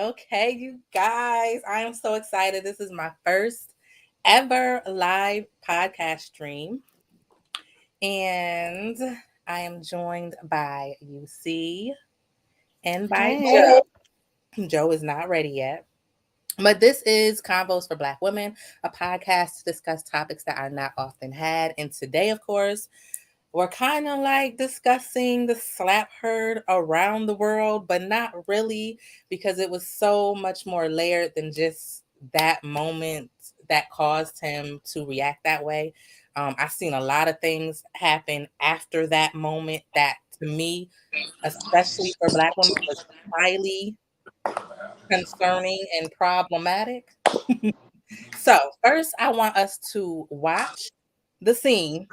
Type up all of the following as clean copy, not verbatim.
Okay, you guys, I am so excited. This is my first ever live podcast stream. And I am joined by UC and by Hey. Joe. Joe is not ready yet. But this is Convos for Black Women, a podcast to discuss topics that are not often had. And today, of course, we're kind of like discussing the slap heard around the world, but not really because it was so much more layered than just that moment that caused him to react that way. I've seen a lot of things happen after that moment that to me, especially for Black women, was highly concerning and problematic. So, first, I want us to watch the scene,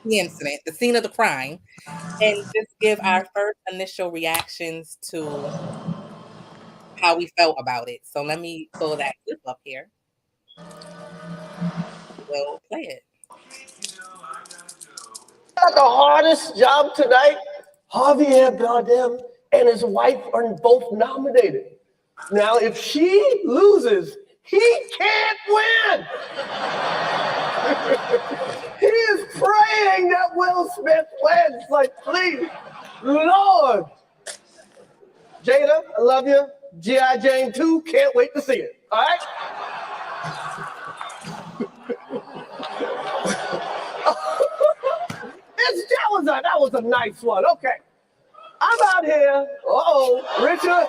the incident, the scene of the crime, and just give our first initial reactions to how we felt about it. So let me pull that clip up here. We'll play it. Got the hardest job tonight. Javier Bardem and his wife are both nominated. Now, if she loses, he can't win. He is praying that Will Smith wins. Like, please, Lord. Jada, I love you. G.I. Jane 2, can't wait to see it. All right? That was a nice one. Okay. I'm out here. Richard.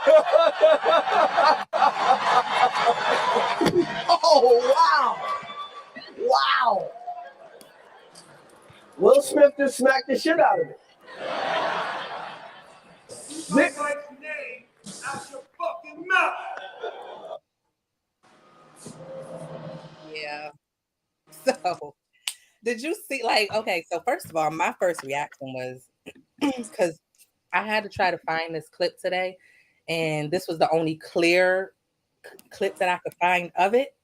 Oh, wow. Wow. Will Smith just smacked the shit out of it. Nick, like name out your fucking mouth. Yeah. So, did you see, like, okay, so first of all, my first reaction was because I had to try to find this clip today, and this was the only clear clip that I could find of it.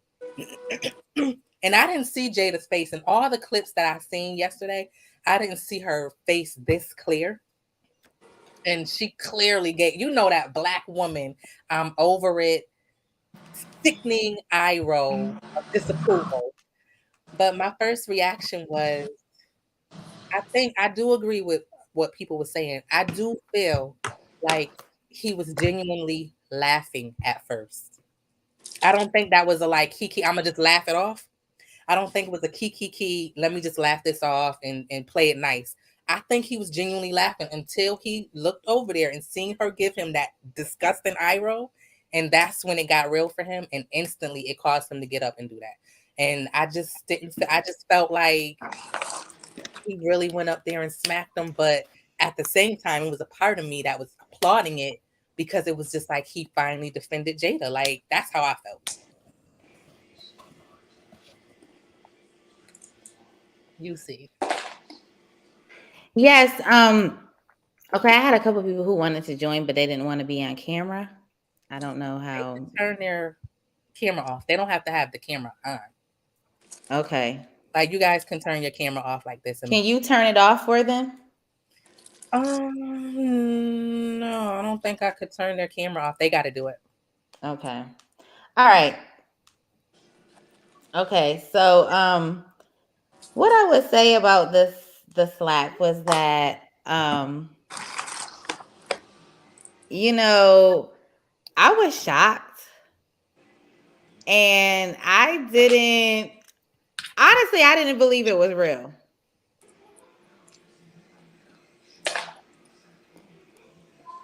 And I didn't see Jada's face in all the clips that I seen yesterday. I didn't see her face this clear. And she clearly gave, that Black woman, I'm over it, sickening eye roll of disapproval. But my first reaction was, I think I do agree with what people were saying. I do feel like he was genuinely laughing at first. I don't think that was a like, kiki, I'm gonna just laugh it off. I don't think it was a key. Let me just laugh this off and play it nice. I think he was genuinely laughing until he looked over there and seen her give him that disgusting eye roll. And that's when it got real for him. And instantly it caused him to get up and do that. And I just felt like he really went up there and smacked him. But at the same time, it was a part of me that was applauding it because it was just like he finally defended Jada. Like, that's how I felt. You see. Yes. Okay, I had a couple people who wanted to join, but they didn't want to be on camera. I don't know how. Turn their camera off. They don't have to have the camera on. Okay. Like, you guys can turn your camera off like this. Can you turn it off for them? No, I don't think I could turn their camera off. They got to do it. Okay. All right. Okay. So, what I would say about the slap was that, I was shocked, and I didn't believe it was real.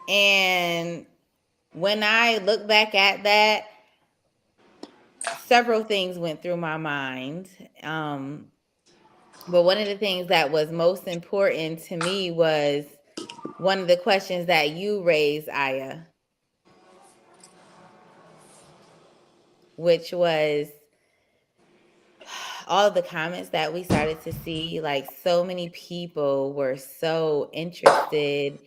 And when I look back at that, several things went through my mind. But one of the things that was most important to me was one of the questions that you raised, Aya, which was all the comments that we started to see. Like, so many people were so interested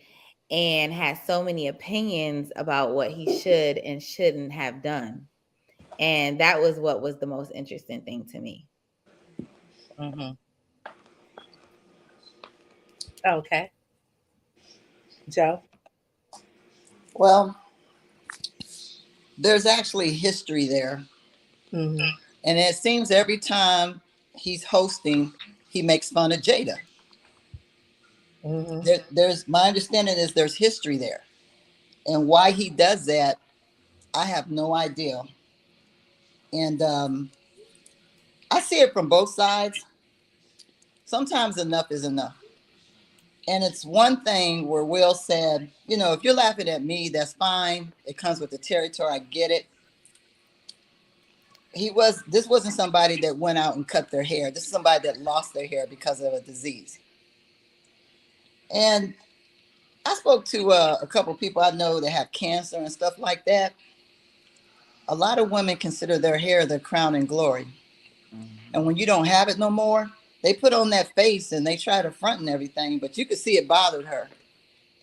and had so many opinions about what he should and shouldn't have done. And that was what was the most interesting thing to me. Mm-hmm. Okay. Joe? Well, there's actually history there. Mm-hmm. And it seems every time he's hosting, he makes fun of Jada. Mm-hmm. There's my understanding is there's history there. And why he does that, I have no idea. And I see it from both sides. Sometimes enough is enough. And it's one thing where Will said, you know, if you're laughing at me, that's fine. It comes with the territory. I get it. This wasn't somebody that went out and cut their hair. This is somebody that lost their hair because of a disease. And I spoke to a couple of people I know that have cancer and stuff like that. A lot of women consider their hair their crown and glory. And when you don't have it no more, they put on that face and they try to front and everything, but you could see it bothered her.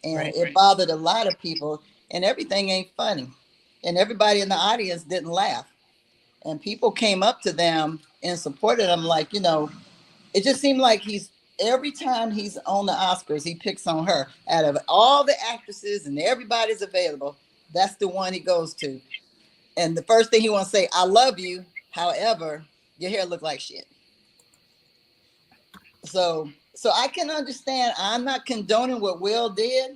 And Right. it bothered a lot of people, and everything ain't funny. And everybody in the audience didn't laugh. And people came up to them and supported them, like, you know, it just seemed like every time he's on the Oscars, he picks on her. Out of all the actresses and everybody's available, that's the one he goes to. And the first thing he wants to say, I love you. However, your hair look like shit. So I can understand. I'm not condoning what Will did.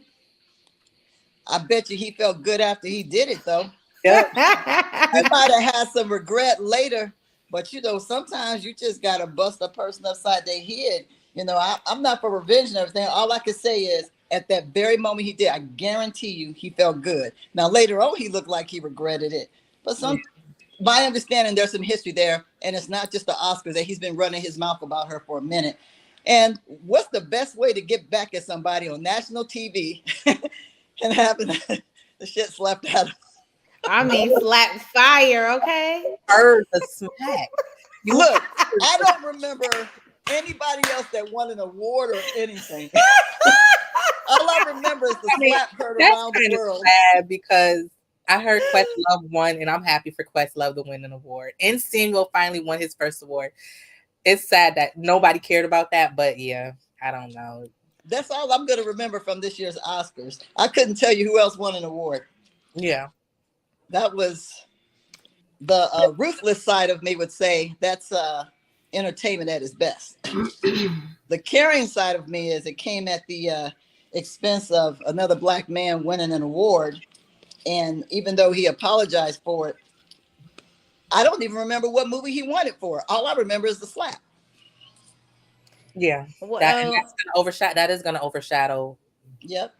I bet you he felt good after he did it, though. Yep. He might have had some regret later, but you know, sometimes you just gotta bust a person upside their head. You know, I'm not for revenge and everything. All I can say is, at that very moment he did, I guarantee you, he felt good. Now later on, he looked like he regretted it. But my understanding, there's some history there, and it's not just the Oscars that he's been running his mouth about her for a minute. And what's the best way to get back at somebody on national TV and having the shit slapped out of I mean, slap fire, okay? Heard the smack. You Look, I don't remember anybody else that won an award or anything. All I remember is the I mean, slap heard that's around the kind of world. sad because I heard Questlove won, and I'm happy for Questlove to win an award. And Samuel finally won his first award. It's sad that nobody cared about that, but yeah, I don't know. That's all I'm going to remember from this year's Oscars. I couldn't tell you who else won an award. Yeah. That was the ruthless side of me would say that's entertainment at its best. The caring side of me is it came at the expense of another black man winning an award. And even though he apologized for it, I don't even remember what movie he won it for. All I remember is the slap. Yeah. Well, That is gonna overshadow. Yep.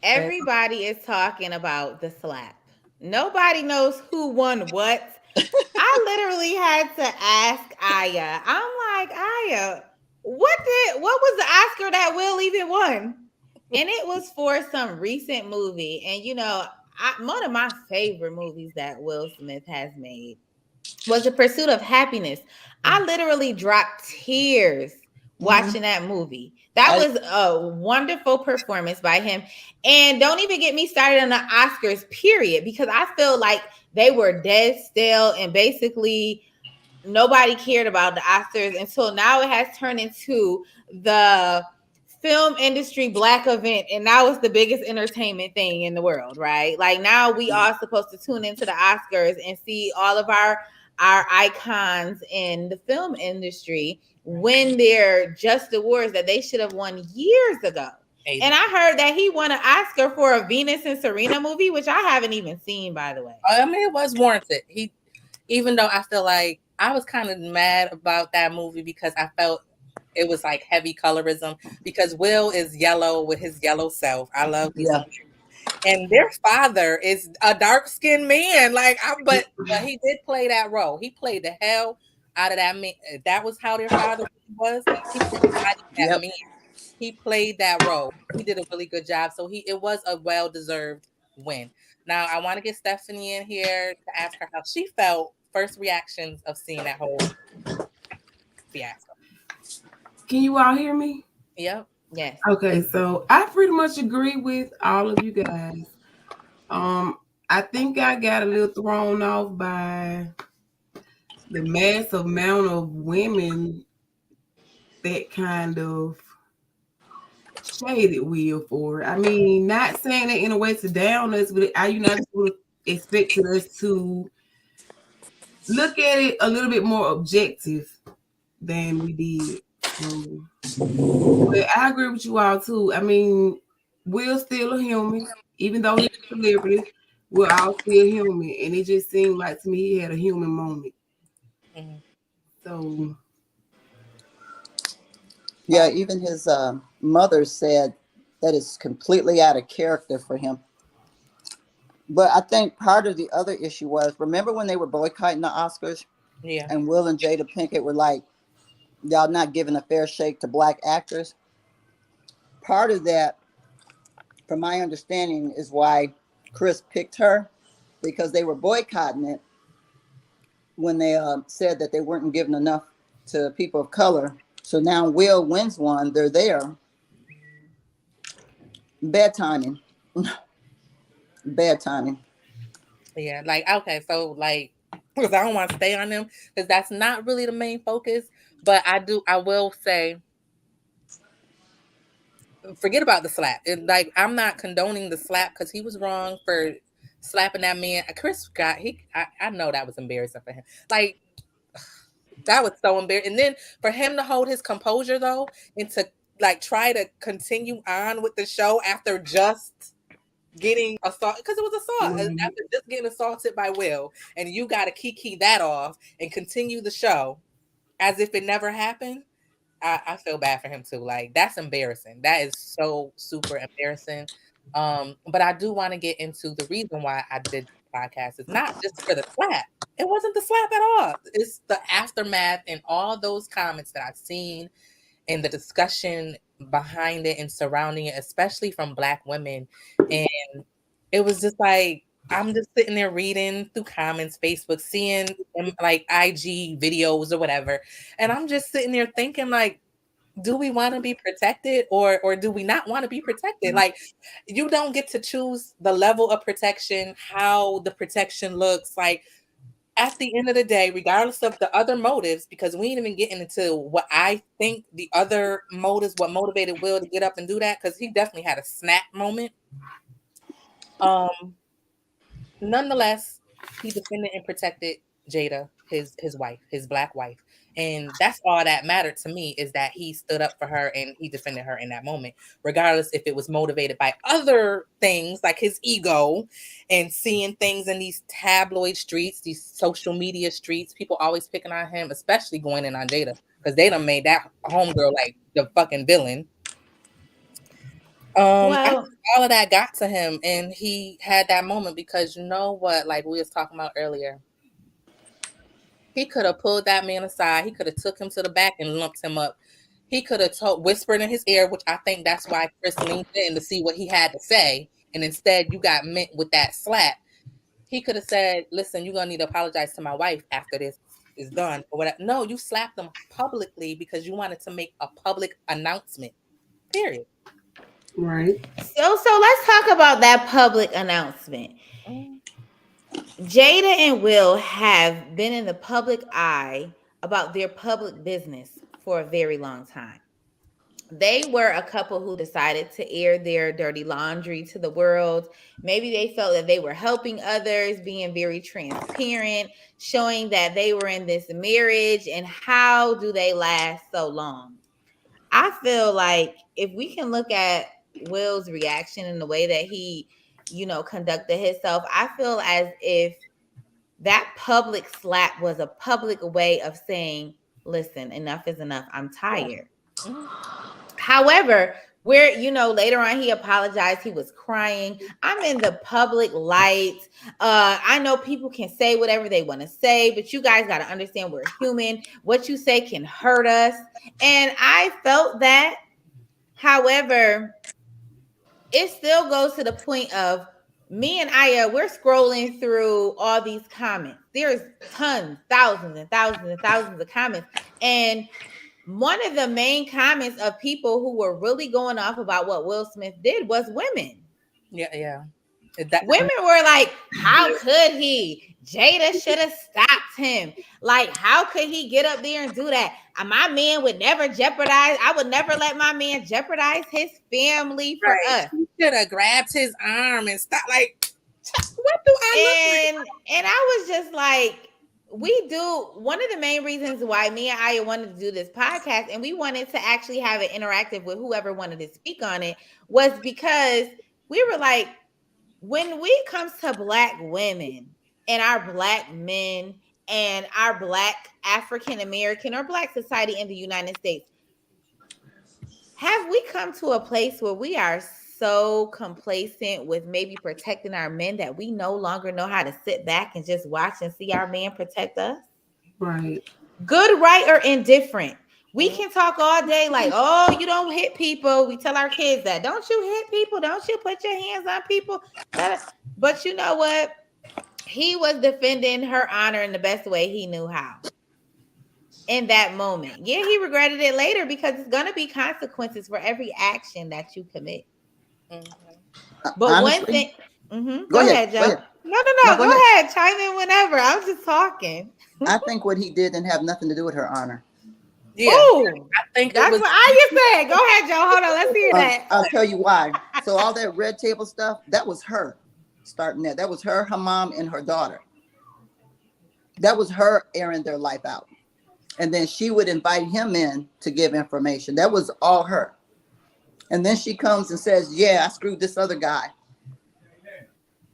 everybody is talking about the slap. Nobody knows who won what. I literally had to ask Aya. I'm like, Aya, what was the Oscar that Will even won? And it was for some recent movie. And you know, one of my favorite movies that Will Smith has made was The Pursuit of Happiness. I literally dropped tears watching that movie. That was a wonderful performance by him. And don't even get me started on the Oscars, period, because I feel like they were dead stale and basically nobody cared about the Oscars until now it has turned into the film industry black event, and now it's the biggest entertainment thing in the world, right? Like now we are supposed to tune into the Oscars and see all of our icons in the film industry win their just awards that they should have won years ago. And I heard that he won an Oscar for a Venus and Serena movie, which I haven't even seen, by the way. I mean, it was warranted. Even though I feel like I was kind of mad about that movie because I felt it was like heavy colorism because Will is yellow with his yellow self. I love these. Yeah. And their father is a dark-skinned man. But he did play that role. He played the hell out of that man. That was how their father was. He embodied that man. He played that role. He did a really good job. So it was a well-deserved win. Now I want to get Stephanie in here to ask her how she felt. First reactions of seeing that whole fiasco. Can you all hear me? Yep. Yes. Okay, so I pretty much agree with all of you guys. I think I got a little thrown off by the massive amount of women that kind of shaded Will for. I mean, not saying that in a way to down us, but are you not expected us to look at it a little bit more objective than we did. So, but I agree with you all too. I mean, Will's still a human, even though he's a celebrity. We're all still human, and it just seemed like to me he had a human moment. Mhm. So, Yeah, even his mother said that it's completely out of character for him. But I think part of the other issue was, remember when they were boycotting the Oscars Yeah. and Will and Jada Pinkett were like, y'all not giving a fair shake to black actors? Part of that, from my understanding, is why Chris picked her, because they were boycotting it when they said that they weren't giving enough to people of color. So now Will wins one, they're there. Bad timing. Bad timing. Yeah. Like, okay, so like, because I don't want to stay on them because that's not really the main focus. But I will say, forget about the slap. Like, I'm not condoning the slap because he was wrong for slapping that man. Chris got I know that was embarrassing for him. Like, that was so embarrassing. And then for him to hold his composure though, and to like try to continue on with the show after just getting assault, because it was assault, right, after just getting assaulted by Will, and you got to kiki that off and continue the show as if it never happened. I feel bad for him too. Like, that's embarrassing. That is so super embarrassing. But I do want to get into the reason why I did the podcast. It's not just for the slap. It wasn't the slap at all. It's the aftermath and all those comments that I've seen and the discussion behind it and surrounding it, especially from Black women. And it was just like, I'm just sitting there reading through comments, Facebook, seeing like IG videos or whatever. And I'm just sitting there thinking, like, do we want to be protected, or do we not want to be protected? Like, you don't get to choose the level of protection, how the protection looks. Like, at the end of the day, regardless of the other motives, because we ain't even getting into what I think the other motives, what motivated Will to get up and do that, because he definitely had a snap moment. Um, Nonetheless, he defended and protected Jada, his wife, his Black wife. And that's all that mattered to me, is that he stood up for her and he defended her in that moment, regardless if it was motivated by other things like his ego and seeing things in these tabloid streets, these social media streets, people always picking on him, especially going in on Jada, because they done made that homegirl like the fucking villain. I think Well, all of that got to him, and he had that moment because, you know what, like we was talking about earlier, he could have pulled that man aside. He could have took him to the back and lumped him up. He could have whispered in his ear, which I think that's why Chris leaned in to see what he had to say, and instead you got met with that slap. He could have said, "Listen, you're gonna need to apologize to my wife after this is done," or whatever. No, you slapped him publicly because you wanted to make a public announcement. Period. right. so let's talk about that public announcement. Mm, Jada and Will have been in the public eye about their public business for a very long time. They were a couple who decided to air their dirty laundry to the world. Maybe they felt that they were helping others, being very transparent, showing that they were in this marriage and how do they last so long. I feel like if we can look at Will's reaction and the way that he, conducted himself, I feel as if that public slap was a public way of saying, listen, enough is enough. I'm tired. mm, However, where later on he apologized, he was crying. I'm in the public light. I know people can say whatever they want to say, but you guys got to understand we're human. What you say can hurt us. And I felt that. However, it still goes to the point of me and Aya, we're scrolling through all these comments. There's tons, thousands and thousands and thousands of comments. And one of the main comments of people who were really going off about what Will Smith did was women. yeah, yeah. That Women were like, how could he? Jada should have stopped him. Like, how could he get up there and do that? My man would never jeopardize. I would never let my man jeopardize his family for right. us. She should have grabbed his arm and stopped. Like, What do I look like? And I was just like, we do one of the main reasons why me and Aya wanted to do this podcast, and we wanted to actually have it interactive with whoever wanted to speak on it, was because we were like, when we comes to Black women and our Black men and our Black African American or Black society in the United States, have we come to a place where we are so complacent with maybe protecting our men that we no longer know how to sit back and just watch and see our man protect us? Right. Good, right, or indifferent. We can talk all day like, oh, you don't hit people. We tell our kids that. Don't you hit people. Don't you put your hands on people. But you know what? He was defending her honor in the best way he knew how in that moment. Yeah, he regretted it later because it's going to be consequences for every action that you commit. But Honestly, one thing, go go ahead. ahead, Go Joe. ahead. No, No, go go ahead. ahead. Chime in whenever. I was just talking. I think what he did didn't have nothing to do with her honor. Yeah, Oh, I think it that's was. what I said. Go ahead, Joe. Hold on. Let's hear that. I'll tell you why. So all that red table stuff, that was her starting that. That was her mom, and her daughter. That was her airing their life out. And then she would invite him in to give information. That was all her. And then she comes and says, yeah, I screwed this other guy.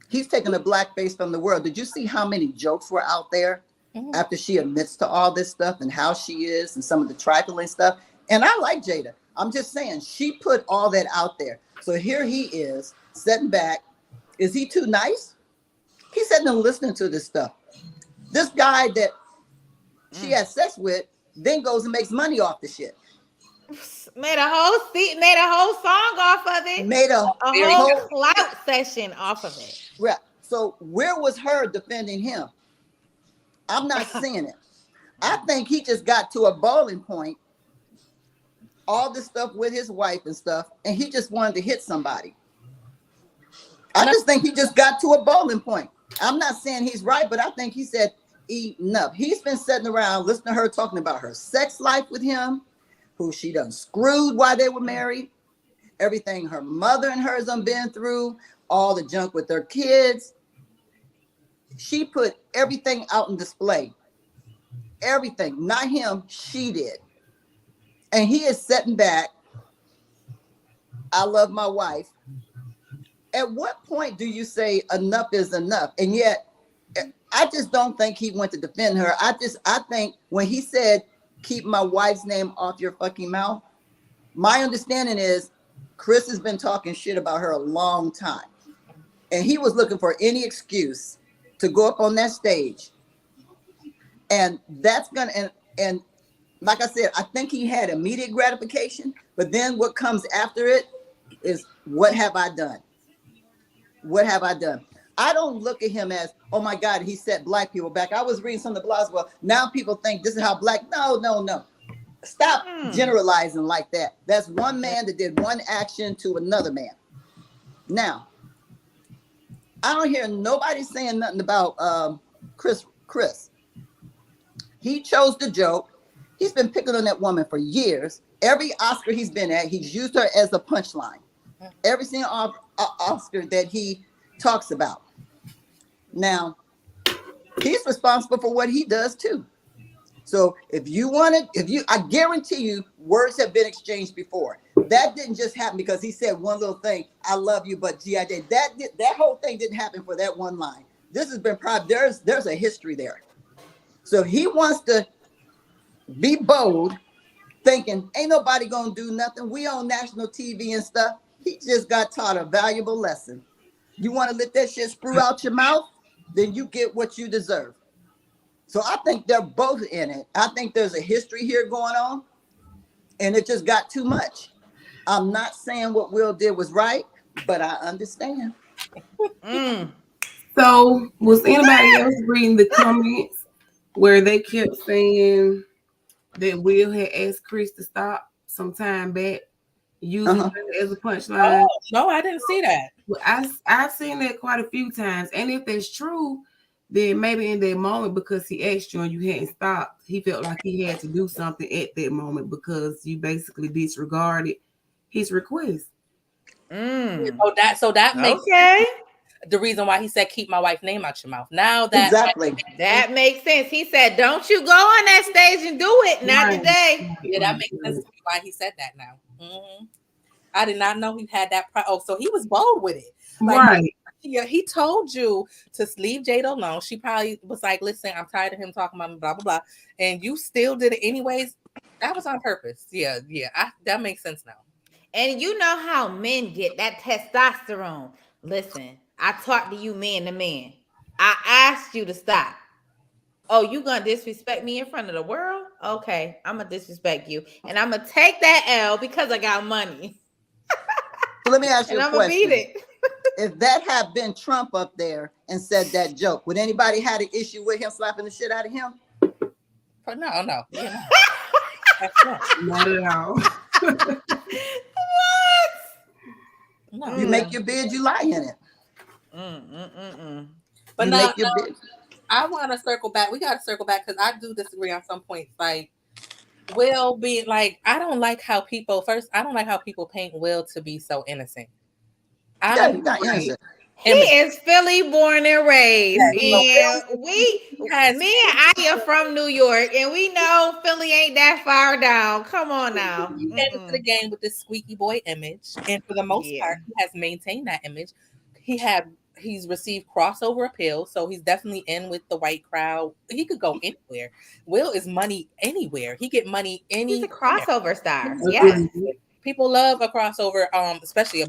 He's taking a black face from the world. Did you see how many jokes were out there after she admits to all this stuff and how she is and some of the trifling stuff? And I like Jada. I'm just saying, she put all that out there. So here he is sitting back. Is he too nice? He's sitting and listening to this stuff. This guy that she had sex with then goes and makes money off the shit. Made a whole song off of it. Made a whole clout session off of it. Right. So where was her defending him? I'm not seeing it. I think he just got to a boiling point, all this stuff with his wife and stuff, and he just wanted to hit somebody. I just think he just got to a boiling point. I'm not saying he's right, but I think he said enough. He's been sitting around listening to her talking about her sex life with him, who she done screwed while they were married, everything her mother and hers done been through, all the junk with their kids. She put everything out in display. Everything, not him, she did. And he is sitting back. I love my wife. At what point do you say enough is enough? And yet, I just don't think he went to defend her. I think when he said, keep my wife's name off your fucking mouth, my understanding is Chris has been talking shit about her a long time. And he was looking for any excuse to go up on that stage. And that's gonna, and like I said, I think he had immediate gratification, but then what comes after it is, what have I done? What have I done? I don't look at him as, oh my God, he set black people back. I was reading some of the blogs. Well, now people think this is how black. No. Stop generalizing like that. That's one man that did one action to another man. Now, I don't hear nobody saying nothing about Chris. He chose the joke. He's been picking on that woman for years. Every Oscar he's been at, he's used her as a punchline. Every single Oscar that he talks about. Now, he's responsible for what he does too. So if you wanted, I guarantee you, words have been exchanged before. That didn't just happen because he said one little thing, I love you, but G.I. Jane. That whole thing didn't happen for that one line. This has been there's a history there. So he wants to be bold, thinking ain't nobody gonna do nothing. We on national TV and stuff. He just got taught a valuable lesson. You want to let that shit sprue out your mouth, then you get what you deserve. So I think they're both in it. I think there's a history here going on, and it just got too much. I'm not saying what Will did was right, but I understand. So was anybody else reading the comments where they kept saying that Will had asked Chris to stop some time back using her as a punchline? Oh, no, I didn't see that. Well, I've seen that quite a few times. And if that's true, then maybe in that moment, because he asked you and you hadn't stopped, he felt like he had to do something at that moment because you basically disregarded his request. So that makes okay. the reason why he said keep my wife's name out your mouth. Now that Exactly. That makes sense. He said, "Don't you go on that stage and do it, not Right. today." yeah, that makes sense to me why he said that now. I did not know he had that. So he was bold with it. Like, Right. yeah, he told you to leave Jada alone. She probably was like, "Listen, I'm tired of him talking about me, blah blah blah," and you still did it anyways. That was on purpose. Yeah, yeah. That makes sense now. And you know how men get that testosterone. Listen, I talked to you man to man. I asked you to stop. Oh, you gonna disrespect me in front of the world? Okay, I'm gonna disrespect you, and I'm gonna take that L because I got money, So let me ask you and a I'm gonna beat question. it. If that had been Trump up there and said that joke, would anybody had an issue with him slapping the shit out of him? But no, yeah, no. Not at all. What? No. You make your bed, you lie in it. Mm, mm, mm, mm. But You now make your bed. I want to circle back. We got to circle back because I do disagree on some points. Like Will being like, I don't like how people first. I don't like how people paint Will to be so innocent. I Yeah, don't you're not Right. innocent. He image. is Philly born and raised, That. So and Will has me and I are from New York, and we know Philly ain't that far down. Come on now. he came into the Mm-mm. game with this squeaky boy image, and for the most Yeah. part, he has maintained that image. He's received crossover appeal, so he's definitely in with the white crowd. He could go anywhere. Will is money anywhere. He get money He's a anywhere. crossover star. Yes. Agreed. People love a crossover, especially a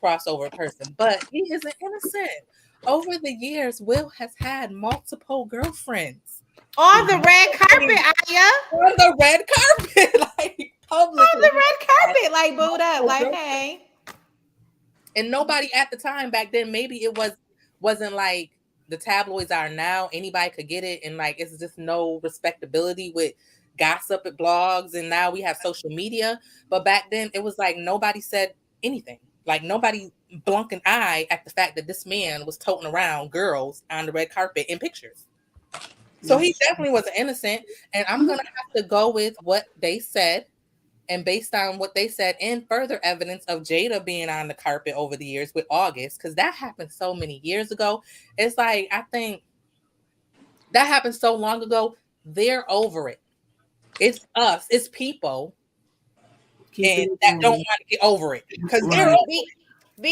crossover person. But he isn't innocent. Over the years, Will has had multiple girlfriends On the red carpet, Aya. on the red carpet, like On the publicly. red carpet, like booed up, Multiple like girlfriends. hey. And nobody at the time back then, maybe wasn't like the tabloids are now. Anybody could get it, and like it's just no respectability with gossip at blogs, and now we have social media. But back then, it was like nobody said anything. Like nobody blunk an eye at the fact that this man was toting around girls on the red carpet in pictures. So he definitely was innocent, and I'm gonna have to go with what they said. And based on what they said, and further evidence of Jada being on the carpet over the years with August, because that happened so many years ago. It's like, I think that happened so long ago. They're over it. It's us, it's people, Keep and it that don't going. want to get over it because they're Right. over it.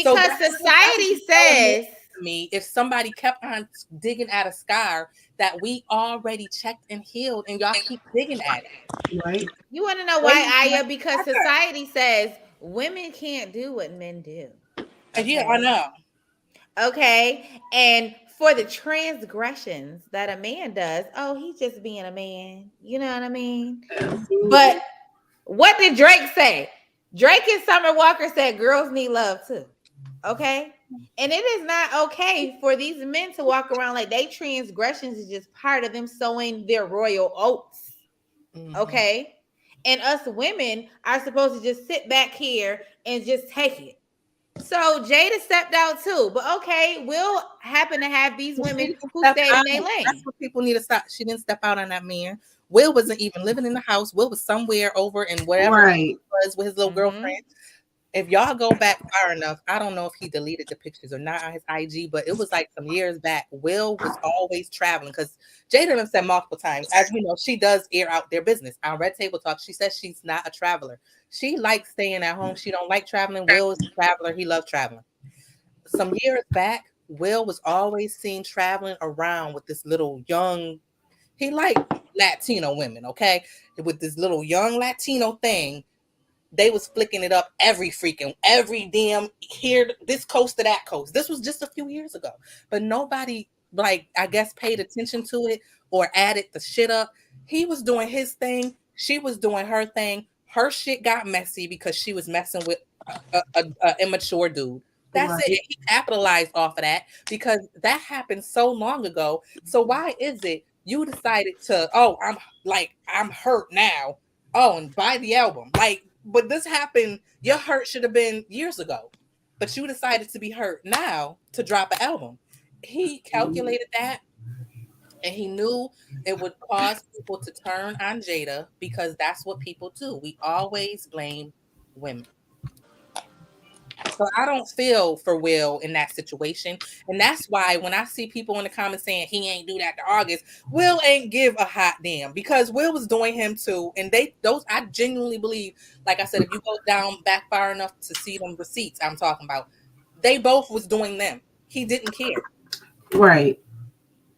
So Because that society would so amazing says, to me if somebody kept on digging at a scar that we already checked and healed, and y'all keep digging at it. Right. you want to know Wait, why, Aya? Because together. society says women can't do what men do. Yeah, I Okay. know. Okay. And for the transgressions that a man does, oh, he's just being a man. You know what I mean? But Absolutely. what did Drake say? Drake and Summer Walker said girls need love too. Okay. And it is not okay for these men to walk around like they transgressions is just part of them sowing their royal oats. Mhm. Okay. And us women are supposed to just sit back here and just take it. So Jada stepped out too. But okay, we'll happen to have these She women didn't who step stayed out. in their That's lane. what people need to stop. She didn't step out on that man. Will wasn't even living in the house. Will was somewhere over in wherever he Right. was with his little Mm-hmm. girlfriend. If y'all go back far enough, I don't know if he deleted the pictures or not on his IG, but it was like some years back. Will was always traveling because Jada have said multiple times, as we know, she does air out their business. On Red Table Talk, she says she's not a traveler. She likes staying at home. She don't like traveling. Will is a traveler. He loves traveling. Some years back, Will was always seen traveling around with this little young, he liked Latino women, okay? With this little young Latino thing, they was flicking it up every damn here, this coast to that coast. This was just a few years ago. But nobody, like, I guess paid attention to it or added the shit up. He was doing his thing, she was doing her thing. Her shit got messy because she was messing with a immature dude. That's it. Right. And he capitalized off of that because that happened so long ago. So why is it you decided to, oh, I'm hurt now. Oh, and buy the album. Like, but this happened, your hurt should have been years ago. But you decided to be hurt now to drop an album. He calculated that, and he knew it would cause people to turn on Jada because that's what people do. We always blame women. So I don't feel for Will in that situation. And that's why when I see people in the comments saying he ain't do that to August, Will ain't give a hot damn, because Will was doing him too. And I genuinely believe, like I said, if you go down back far enough to see them receipts I'm talking about, they both was doing them. He didn't care. Right.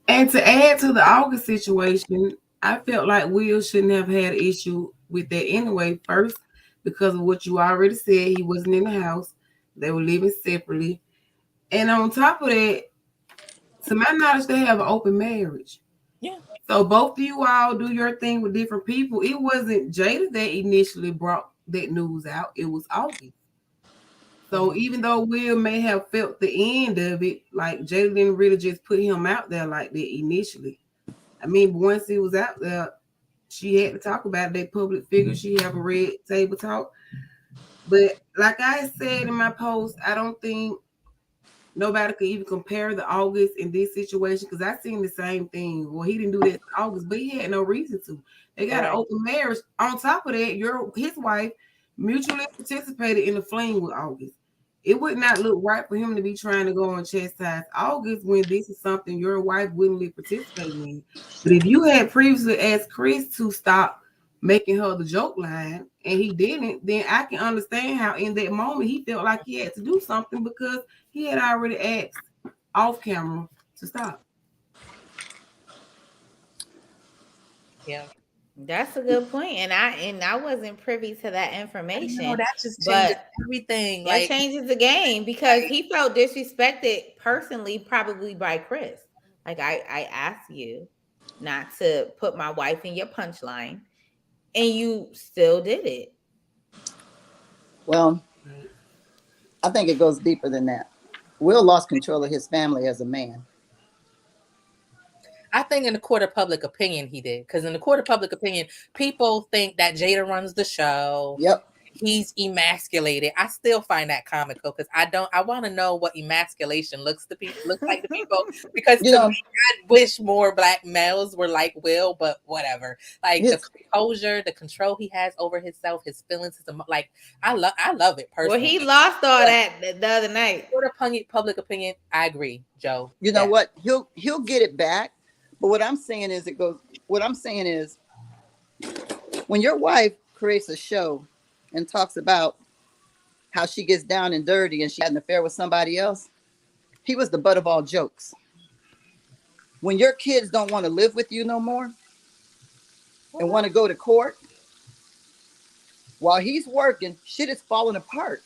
And to add to the August situation, I felt like Will shouldn't have had an issue with that anyway. First, because of what you already said, he wasn't in the house. They were living separately. And on top of that, to my knowledge, they have an open marriage. Yeah. So both of you all do your thing with different people. It wasn't Jada that initially brought that news out. It was August. So even though Will may have felt the end of it, like Jada didn't really just put him out there like that initially. I mean, once he was out there, she had to talk about that public figure. She have a red table talk. But like I said in my post, I don't think nobody could even compare the August in this situation, because I seen the same thing. Well, he didn't do that to August, but he had no reason to. They got an open marriage. On top of that, his wife mutually participated in the fling with August. It would not look right for him to be trying to go and chastise August when this is something your wife willingly participating in. But if you had previously asked Chris to stop making her the joke line and he didn't, then I can understand how in that moment he felt like he had to do something, because he had already asked off camera to stop. Yeah. That's a good point. And I wasn't privy to that information. That just changes But everything. that Like, changes the game, because he felt disrespected personally, probably by Chris. Like I asked you not to put my wife in your punchline, and you still did it. Well, I think it goes deeper than that. Will lost control of his family as a man. I think in the court of public opinion he did, because in the court of public opinion, people think that Jada runs the show. Yep. He's emasculated. I still find that comical, because I want to know what emasculation looks like to people, because You to know, me, I wish more black males were like Will, but whatever. Like the composure, the control he has over himself, his feelings, like I love it Well, personally. he lost all that the other night. Court of public opinion, I agree, Joe. you know what? He'll get it back. But what I'm saying is what I'm saying is, when your wife creates a show and talks about how she gets down and dirty and she had an affair with somebody else, he was the butt of all jokes. When your kids don't want to live with you no more and want to go to court, while he's working, shit is falling apart.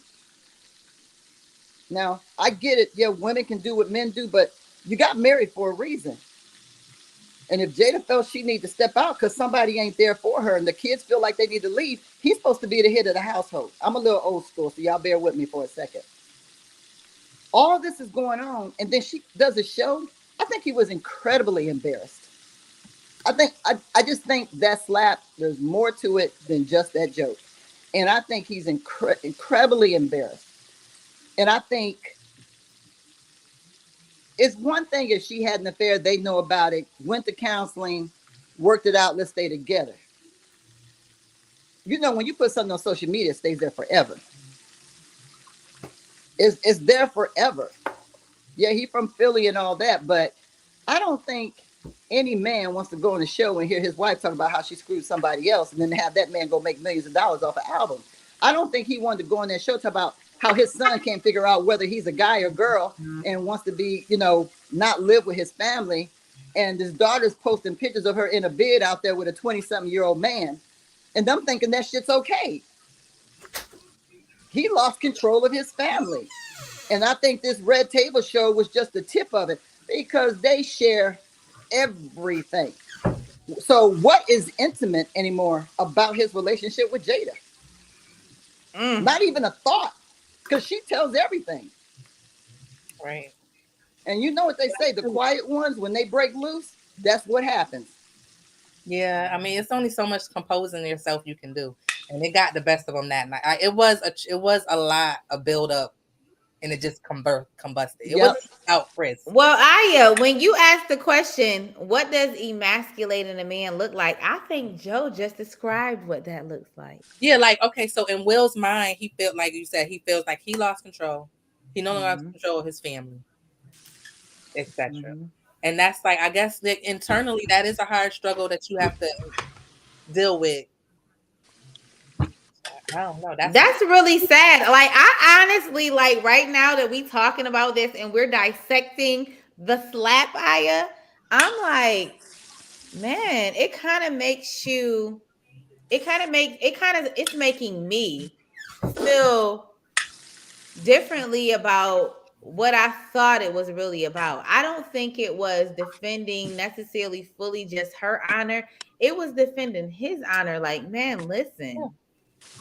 Now, I get it. Yeah, women can do what men do, but you got married for a reason. And if Jada felt she needs to step out because somebody ain't there for her and the kids feel like they need to leave, he's supposed to be the head of the household. I'm a little old school, so y'all bear with me for a second. All this is going on, and then she does a show. I think he was incredibly embarrassed. I just think that slap, there's more to it than just that joke. And I think he's incredibly embarrassed. And I think it's one thing if she had an affair, they know about it, went to counseling, worked it out, let's stay together. You know, when you put something on social media, it stays there forever. It's there forever. Yeah, he from Philly and all that, but I don't think any man wants to go on the show and hear his wife talk about how she screwed somebody else and then have that man go make millions of dollars off an album. I don't think he wanted to go on that show talk about how his son can't figure out whether he's a guy or girl and wants to be, not live with his family. And his daughter's posting pictures of her in a bed out there with a 20-something-year-old man. And them thinking that shit's okay. He lost control of his family. And I think this Red Table show was just the tip of it, because they share everything. So what is intimate anymore about his relationship with Jada? Not even a thought, because she tells everything. Right. And you know what they say, the quiet ones, when they break loose, that's what happens. Yeah, I mean, it's only so much composing yourself you can do, and it got the best of them that night. It was a lot of build up and it just combusted. It Yep. wasn't about Chris. Well, Aya, when you asked the question, what does emasculating a man look like? I think Joe just described what that looks like. Yeah, like okay, so in Will's mind, he felt like you said he feels like he lost control. He no longer has Mm-hmm. control of his family, etc. Mm-hmm. And that's like I guess that internally that is a hard struggle that you have to deal with. I don't know. That's really sad. Like I honestly like right now that we talking about this and we're dissecting the slap Aya, I'm like, man, it kind of makes you it's making me feel differently about what I thought it was really about. I don't think it was defending necessarily fully just her honor. It was defending his honor. Like, man, listen.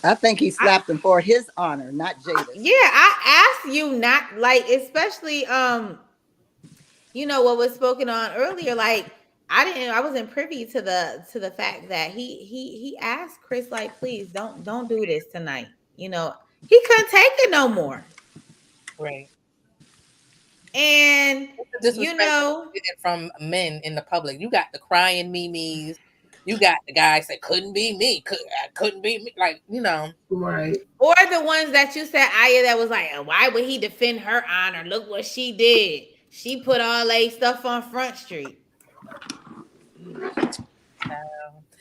I think he slapped him for his honor, not Jada's. Yeah, I asked you not like, especially you know what was spoken on earlier. Like, I wasn't privy to the fact that he asked Chris like, please don't do this tonight. You know, he couldn't take it no more. right. And you Disrespect know, from men in the public. You got the crying memes. You got the guys that couldn't be me. Couldn't be me. Like you know. Right. or the ones that you said, Aya, that was like, why would he defend her honor? Look what she did. She put all that stuff on Front Street.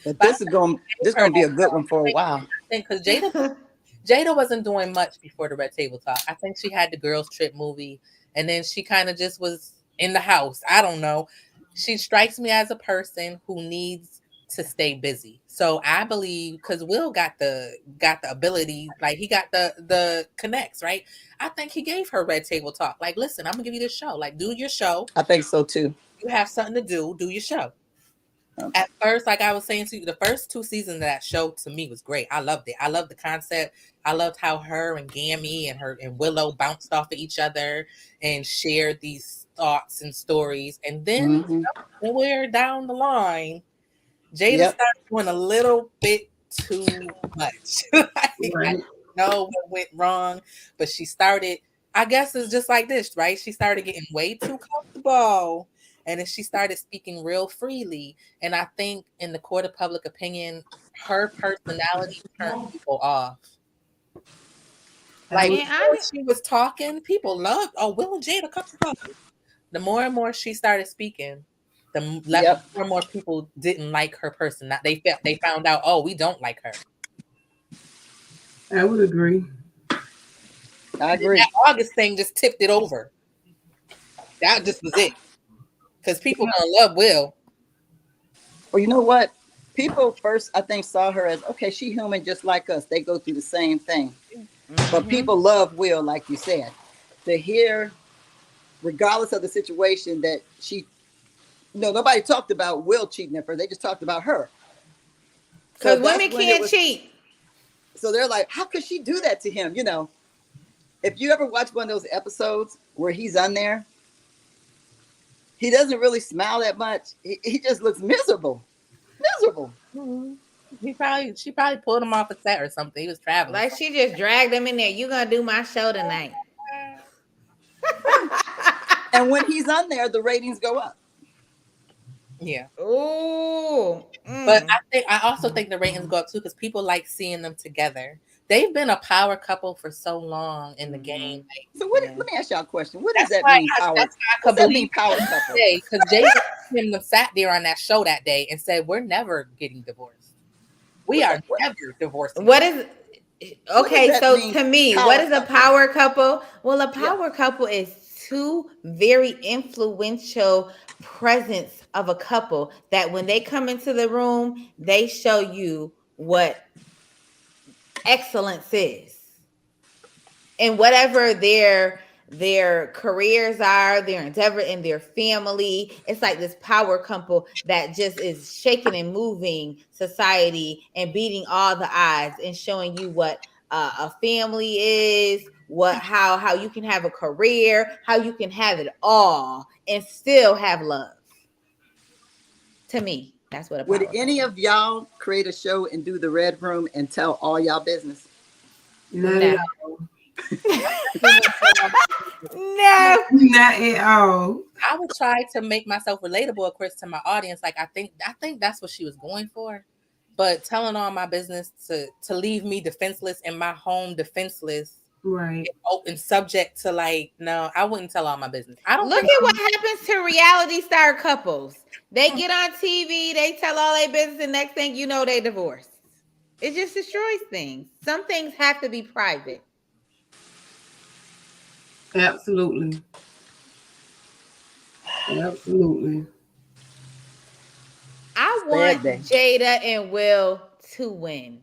But But this is gonna be a good one for a while. I think because Jada wasn't doing much before the Red Table Talk. I think she had the Girls Trip movie, and then she kind of just was in the house. I don't know. She strikes me as a person who needs to stay busy. So I believe because Will got the ability, like he got the connects, right? I think he gave her Red Table Talk. Like, listen, I'm gonna give you this show. Like, do your show. I think so too. You have something to do. Do your show. At first, like I was saying to you, the first 2 seasons of that show to me was great. I loved it. I loved the concept. I loved how her and Gammy and her and Willow bounced off of each other and shared these thoughts and stories. And then somewhere down the line, Jada Yep. started doing a little bit too much. Like, I Right. don't know what went wrong, but she started. I guess it's just like this, right? She started getting way too comfortable. And then she started speaking real freely. And I think in the court of public opinion, her personality turned people off. Like And before she was talking, people loved, oh, Will and Jada come together. The more and more she started speaking, the Yep. more and more people didn't like her person. They found out, oh, we don't like her. I would agree. I agree. That August thing just tipped it over. That just was it. Because people gonna love Will. Well, you know what? People first, I think, saw her as okay. She human just like us. They go through the same thing. But people love Will, like you said, to hear, regardless of the situation, that she. No, nobody talked about Will cheating at first. They just talked about her. because that's women when can't cheat. So they're like, how could she do that to him? You know, if you ever watch one of those episodes where he's on there, he doesn't really smile that much. He just looks miserable. Miserable. She probably pulled him off a set or something. He was traveling. Like she just dragged him in there. You gonna do my show tonight. And when he's on there, the ratings go up. Yeah. Ooh. But I also think the ratings go up too because people like seeing them together. They've been a power couple for so long in the game. So let me ask y'all a question. What does That's that why mean, I- power? that's why I What could does that mean, believe power couple? Because Jada and them sat there on that show that day and said, "We're never getting divorced. We are never divorcing." What is okay? does that So mean, to me, power what is a couple? power couple? Well, a power couple is two very influential presence of a couple that when they come into the room, they show you what excellence is. And whatever their careers are, their endeavor in their family, it's like this power couple that just is shaking and moving society and beating all the odds and showing you what a family is, what how you can have a career, how you can have it all and still have love. To me, that's what a power Would couple any of y'all create a show and do the red room and tell all y'all business? Not No. at all. Definitely wouldn't tell all my business. No. Not at all. I would try to make myself relatable, of course, to my audience. Like I think that's what she was going for. But telling all my business to leave me defenseless in my home, defenseless, Right. open, subject to, like, no, I wouldn't tell all my business. I don't Look think. at what happens to reality star couples. They get on TV, they tell all their business, and next thing you know, they divorce. It just destroys things. Some things have to be private. Absolutely. Absolutely. I Said want that. Jada and Will to win.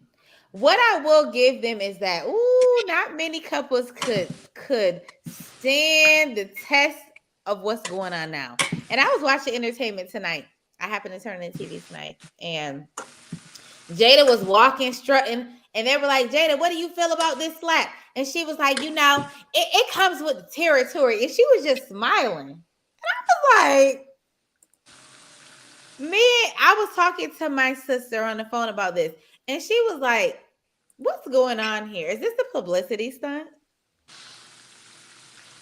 What I will give them is that not many couples could stand the test of what's going on now. And I was watching Entertainment Tonight. I happened to turn on the TV tonight, and Jada was walking, strutting, and they were like, Jada, what do you feel about this slap? And she was like, it comes with the territory. And she was just smiling. And I was like, I was talking to my sister on the phone about this, and she was like, what's going on here? Is this a publicity stunt?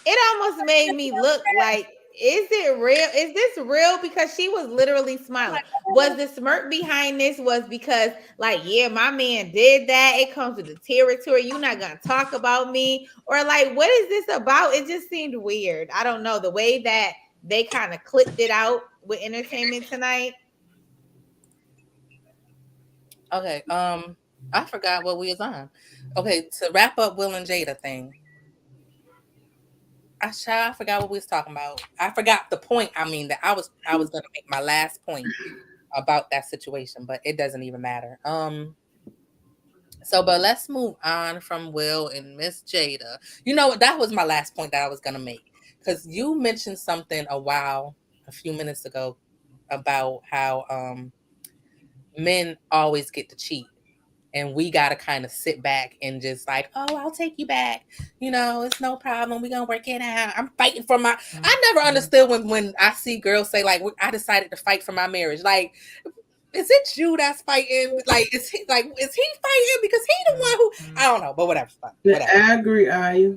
It almost made me look like, is it real? Is this real? Because she was literally smiling. Was the smirk behind this was because, like, yeah, my man did that. It comes with the territory. You're not gonna talk about me. Or like, what is this about? It just seemed weird. I don't know. The way that they kind of clipped it out with Entertainment Tonight. Okay, I forgot what we was on. Okay, to wrap up Will and Jada thing. I forgot what we was talking about. I forgot the point. I mean, that I was gonna make my last point about that situation, but it doesn't even matter. So, but let's move on from Will and Miss Jada. You know what? That was my last point that I was gonna make, because you mentioned something a few minutes ago, about how men always get to cheat, and we got to kind of sit back and just like, oh, I'll take you back, it's no problem, we're gonna work it out, I'm fighting for my. I never understood when I see girls say, like, I decided to fight for my marriage. Like, is it you that's fighting? Like, is he fighting because he the one who, I don't know, but whatever, whatever. I agree, Aya.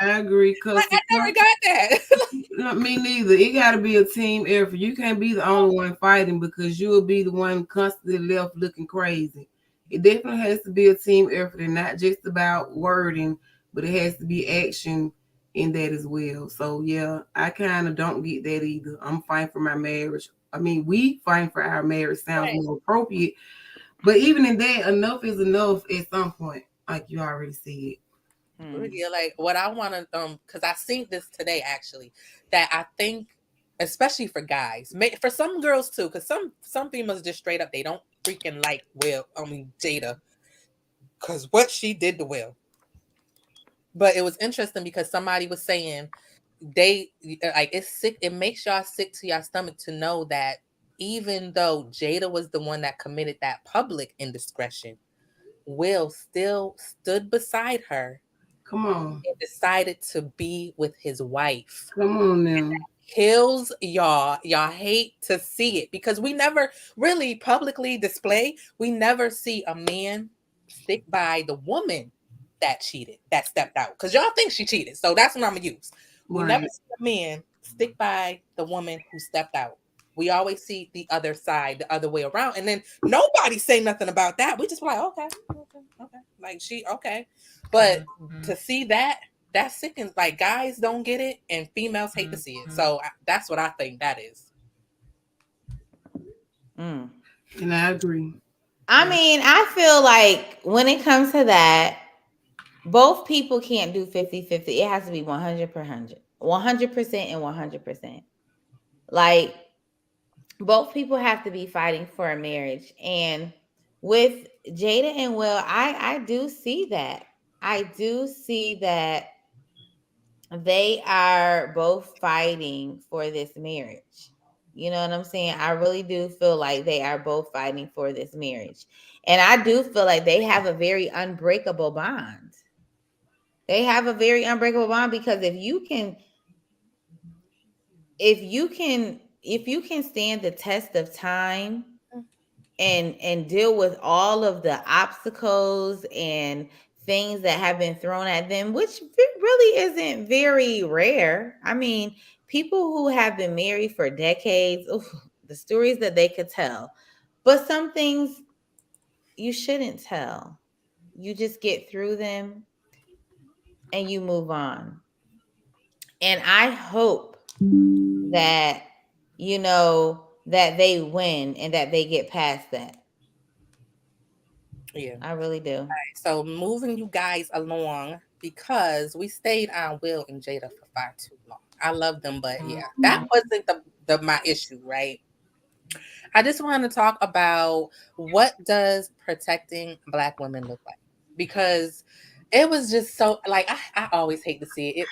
I agree, Like, because I never got that. me neither. It got to be a team effort. You can't be the only one fighting, because you will be the one constantly left looking crazy. It definitely has to be a team effort, and not just about wording, but it has to be action in that as well. So yeah, I kind of don't get that either. I'm fighting for my marriage. I mean, we fighting for our marriage sounds Right. more appropriate, but even in that, enough is enough at some point, like you already said. Yeah, like, what I want to, because I seen this today actually, that I think, especially for guys, for some girls too, because some females just straight up, they don't freaking like Jada, because what she did to Will. But it was interesting because somebody was saying, they, like, it's sick. It makes y'all sick to your stomach to know that even though Jada was the one that committed that public indiscretion, Will still stood beside her Come on, and decided to be with his wife. come on now. Kills y'all. Y'all hate to see it, because we never really publicly display. We never see a man stick by the woman that cheated, that stepped out. Because y'all think she cheated. So that's what I'm going to use. We Right. never see a man stick by the woman who stepped out. We always see the other side, the other way around. And then nobody say nothing about that. We just like, okay. Like, okay. But to see that's sick, and like, guys don't get it and females hate to see it. So that's what I think that is. And I agree. I mean, I feel like when it comes to that, both people can't do 50-50. It has to be 100 per 100. 100% and 100%. Like, both people have to be fighting for a marriage. And with Jada and Will, I do see that. I do see that they are both fighting for this marriage. You know what I'm saying? I really do feel like they are both fighting for this marriage. And I do feel like they have a very unbreakable bond. They have a very unbreakable bond, because if you can stand the test of time and deal with all of the obstacles and things that have been thrown at them, which really isn't very rare. I mean, people who have been married for decades, oof, the stories that they could tell. But some things you shouldn't tell. You just get through them and you move on. And I hope that, that they win and that they get past that. Yeah. I really do. So moving you guys along because we stayed on Will and Jada for far too long. I love them, but yeah, that wasn't the my issue, right? I just want to talk about what does protecting Black women look like, because it was just so like I always hate to see it.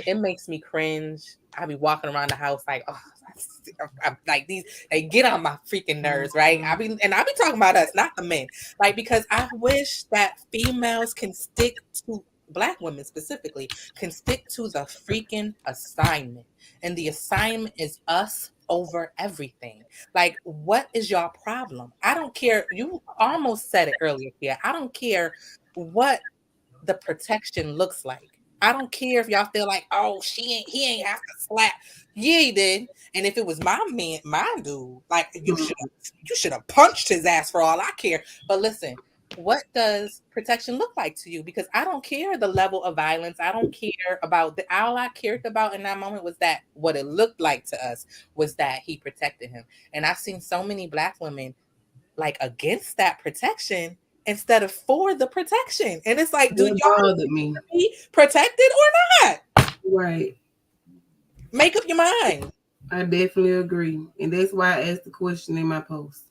It makes me cringe. I be walking around the house like, oh, I'm like these. They get on my freaking nerves, right? I be talking about us, not the men, like because I wish that females can stick to Black women specifically can stick to the freaking assignment, and the assignment is us over everything. Like, what is your problem? I don't care. You almost said it earlier here. I don't care what the protection looks like. I don't care if y'all feel like, oh, he ain't have to slap. Yeah, he did. And if it was my man, my dude, like you should have punched his ass for all I care. But listen, what does protection look like to you? Because I don't care the level of violence. I don't care about the all I cared about in that moment was that what it looked like to us was that he protected him. And I've seen so many Black women like against that protection instead of for the protection. And it's like, do That y'all bothered me. be protected or not? Right. Make up your mind. I definitely agree. And that's why I asked the question in my post.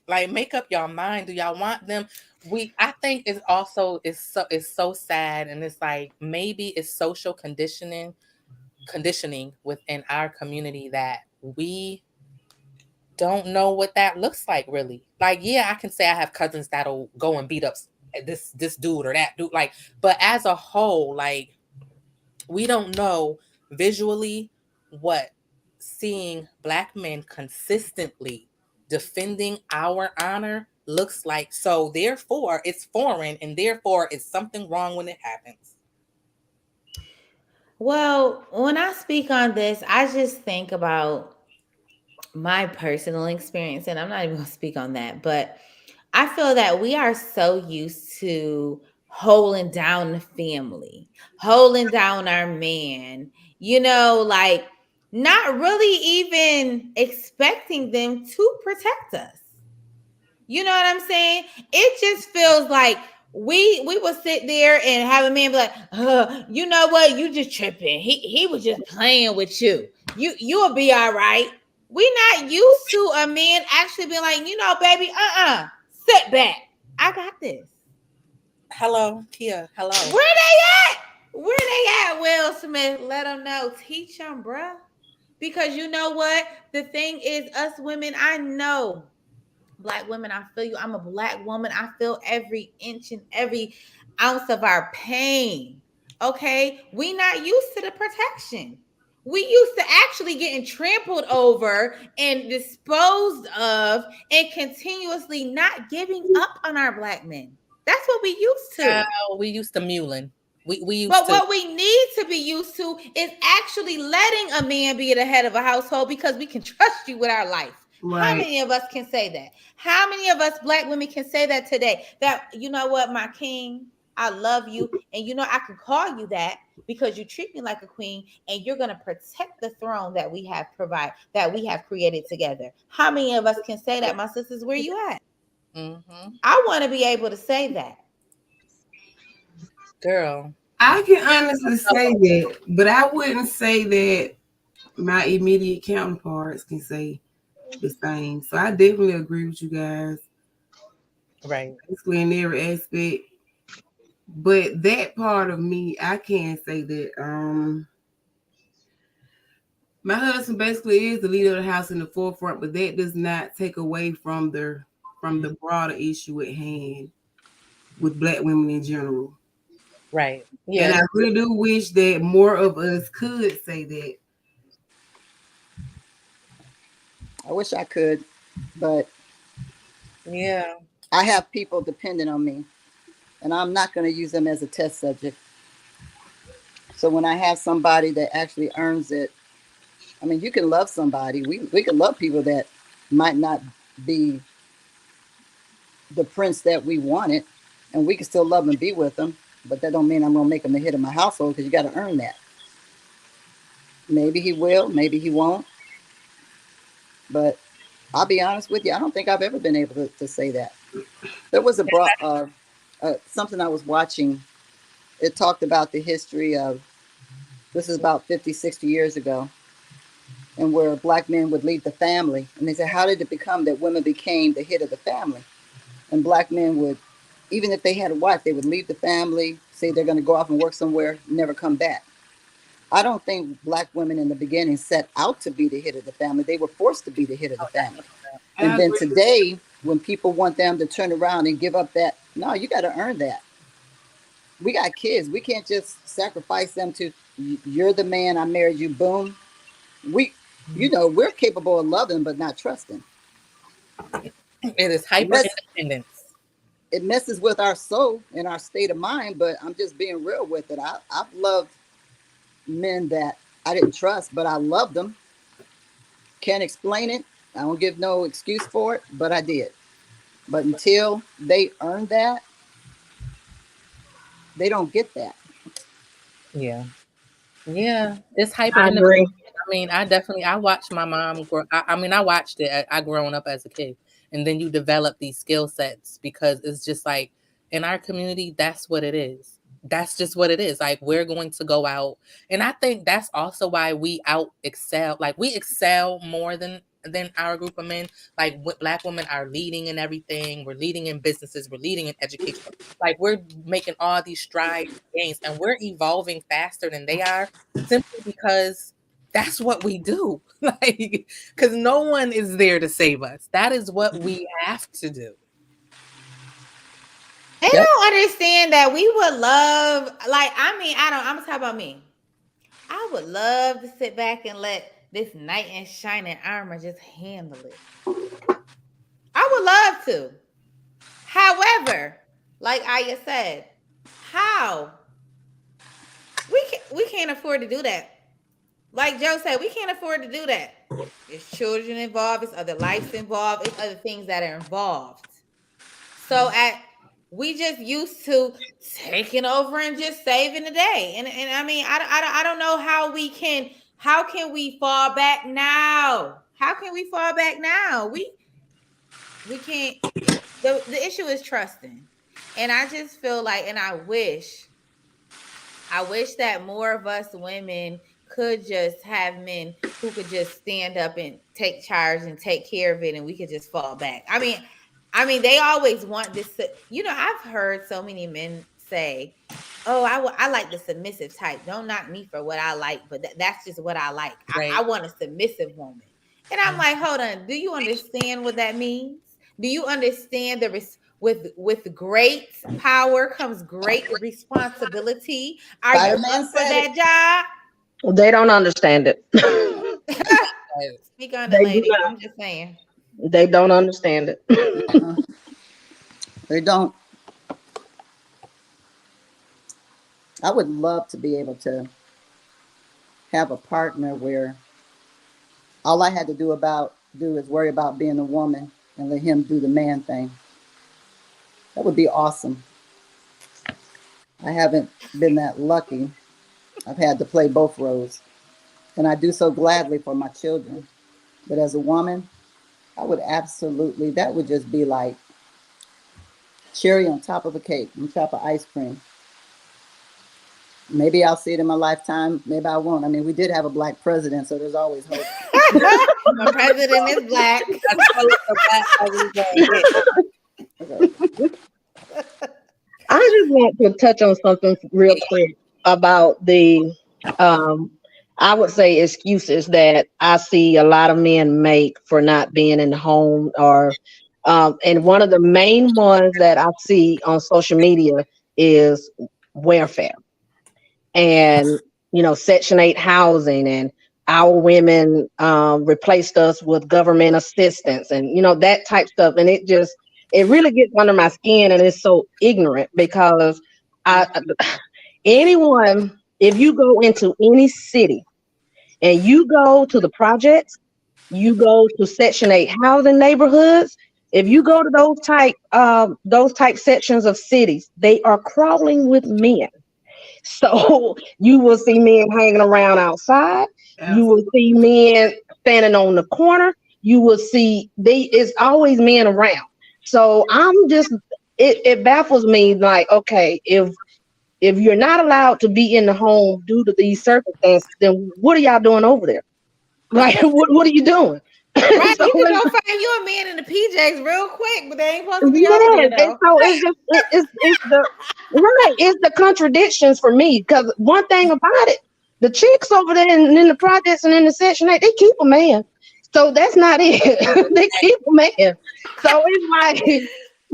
Like, make up your mind. Do y'all want them? I think it's also it's so sad, and it's like maybe it's social conditioning within our community that we don't know what that looks like really. Like, yeah, I can say I have cousins that'll go and beat up this dude or that dude, like, but as a whole, like, we don't know visually what seeing Black men consistently defending our honor looks like. So therefore it's foreign, and therefore it's something wrong when it happens. Well, when I speak on this, I just think about my personal experience, and I'm not even going to speak on that, but I feel that we are so used to holding down the family, holding down our man, like not really even expecting them to protect us. You know what I'm saying? It just feels like we will sit there and have a man be like, you know what? You just tripping. He was just playing with you. You'll be all right. We not used to a man actually being like, baby, sit back. I got this. Hello, Kia. Hello. Where they at? Where they at, Will Smith? Let them know. Teach them, bruh. Because you know what? The thing is, us women, I know Black women, I feel you. I'm a Black woman. I feel every inch and every ounce of our pain. Okay? We not used to the protection. We used to actually getting trampled over and disposed of and continuously not giving up on our Black men. That's what we used to. We used to muling. We used But to. what we need to be used to is actually letting a man be the head of a household because we can trust you with our life. Right. How many of us can say that? How many of us Black women can say that today? That, you know what, my king, I love you. And I can call you that because you treat me like a queen and you're going to protect the throne that we have that we have created together. How many of us can say that, my sisters? Where you at? Mm-hmm. I want to be able to say that. Girl. I can honestly say that, but I wouldn't say that my immediate counterparts can say the same. So I definitely agree with you guys. Right. Basically in every aspect. But that part of me, I can't say that. My husband basically is the leader of the house in the forefront, but that does not take away from the broader issue at hand with Black women in general. Right. And Yeah. I really do wish that more of us could say that. I wish I could, but Yeah. I have people depending on me. and I'm not going to use them as a test subject. So when I have somebody that actually earns it, I mean, you can love somebody. We can love people that might not be the prince that we wanted, and we can still love and be with them. But that don't mean I'm gonna make him the head of my household because you got to earn that. Maybe he will, maybe he won't. But I'll be honest with you, I don't think I've ever been able to say that. There was something I was watching. It talked about the history of, this is about 50, 60 years ago, and where black men would leave the family. And they said, how did it become that women became the head of the family? And black men would, even if they had a wife, they would leave the family, say they're going to go off and work somewhere, never come back. I don't think black women in the beginning set out to be the head of the family. They were forced to be the head of the family. And I then agree. today, when people want them to turn around and give up that, no, you got to earn that. We got kids. We can't just sacrifice them to, you're the man, I married you, boom. We, we're capable of loving, but not trusting. It is It, hyper mess, independence. it messes with our soul and our state of mind, but I'm just being real with it. I've loved men that I didn't trust, but I loved them. Can't explain it. I don't give no excuse for it, but I did. But until they earn that, they don't get that. Yeah. Yeah, it's hyper I independent. agree. I mean, I watched my mom grow. I mean, I watched it. I grown up as a kid, and then you develop these skill sets because it's just like in our community, that's what it is. That's just what it is. Like we're going to go out, and I think that's also why we out excel. Like we excel more than our group of men. Like black women are leading in everything. We're leading in businesses. We're leading in education. Like we're making all these strides gains, and we're evolving faster than they are simply because that's what we do. Like, because no one is there to save us. That is what we have to do. They Yep. don't understand that we would love, like, I mean, I don't, I'm talking about me. I would love to sit back and let this knight in shining armor just handle it. I would love to. However, like Aya said, how? We can't afford to do that. Like Joe said, we can't afford to do that. There's children involved, it's other lives involved, it's other things that are involved. So we just used to taking over and just saving the day. And I mean, I don't know how can we fall back now? How can we fall back now? We can't. The issue is trusting. And I just feel like, and I wish that more of us women could just have men who could just stand up and take charge and take care of it, and we could just fall back. I mean, they always want this. I've heard so many men say, "Oh, I like the submissive type. Don't knock me for what I like, but that's just what I like. I Right. want a submissive woman." And I'm like, hold on. Do you understand what that means? Do you understand with great power comes great responsibility? Are you up Spider-Man for said it. that They don't understand it. job? Speak on it, They do lady. not. I'm just saying. They don't understand it. Uh-uh. They don't. I would love to be able to have a partner where all I had to do is worry about being a woman and let him do the man thing. That would be awesome. I haven't been that lucky. I've had to play both roles, and I do so gladly for my children. But as a woman, I would absolutely, that would just be like cherry on top of a cake, on top of ice cream. Maybe I'll see it in my lifetime. Maybe I won't. I mean, we did have a black president, so there's always hope. My president is black. I just want to touch on something real quick about the, I would say, excuses that I see a lot of men make for not being in the home, and one of the main ones that I see on social media is welfare and, Section 8 housing, and our women replaced us with government assistance, and, that type stuff. And it just, it really gets under my skin, and it's so ignorant because I anyone, if you go into any city and you go to the projects, you go to Section 8 housing neighborhoods, if you go to those type sections of cities, they are crawling with men. So you will see men hanging around outside. You will Absolutely. see men standing on the corner. You will see it's always men around. So it baffles me, like, okay, if you're not allowed to be in the home due to these circumstances, then what are y'all doing over there? Like, what are you doing? Right, So you can it's go find you a man in the PJs real quick, but they ain't supposed to be over there yes, and though. so it's just it's the right, it's the contradictions for me. Because one thing about it, the chicks over there in the projects and in the Section 8, they keep a man. So that's not it. They keep a man. So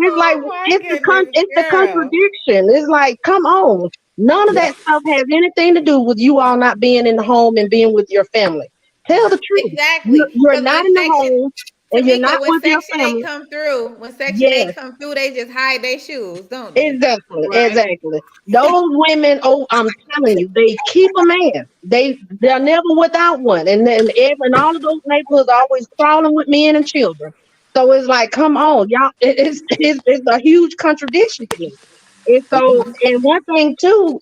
Oh my goodness, it's the girl. contradiction. It's like, come on. None of Yeah. that stuff has anything to do with you all not being in the home and being with your family. Tell the truth. Exactly. You're Because not when in the section home and you're Tamika, not when with your section 8 family. come through, when section 8 Yes. come through, they just hide their shoes, don't they? Exactly, Right. exactly. Those women, oh, I'm telling you, they keep a man. They're never without one, and then and all of those neighborhoods are always crawling with men and children. So it's like, come on, y'all. It's a huge contradiction to me. And so, and one thing too,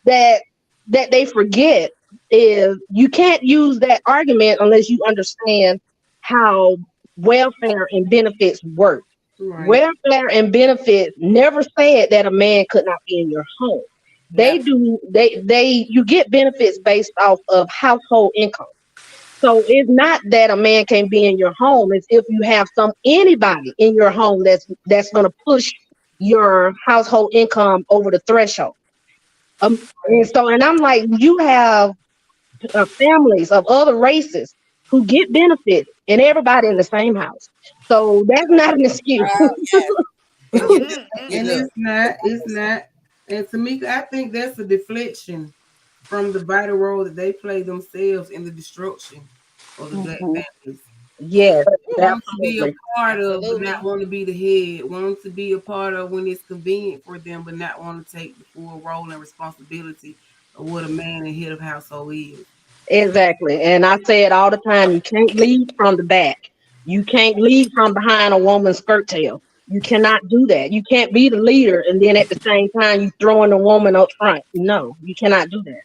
that that they forget is you can't use that argument unless you understand how welfare and benefits work. Right. Welfare and benefits never said that a man could not be in your home. They Never. do they you get benefits based off of household income. So it's not that a man can't be in your home. It's if you have anybody in your home that's gonna push your household income over the threshold. And I'm like, you have families of other races who get benefits and everybody in the same house. So that's not an excuse. Yes. And you do. You And do. it's not. And Tamika, I think that's a deflection from the vital role that they play themselves in the destruction of the black Mhm. families. Yes, Want to be a absolutely. part of, but not Absolutely. want to be the head. Want to be a part of when it's convenient for them, but not want to take the full role and responsibility of what a man and head of household is. Exactly. And I say it all the time. You can't lead from the back. You can't lead from behind a woman's skirt tail. You cannot do that. You can't be the leader and then at the same time you throwing the woman up front. No, you cannot do that.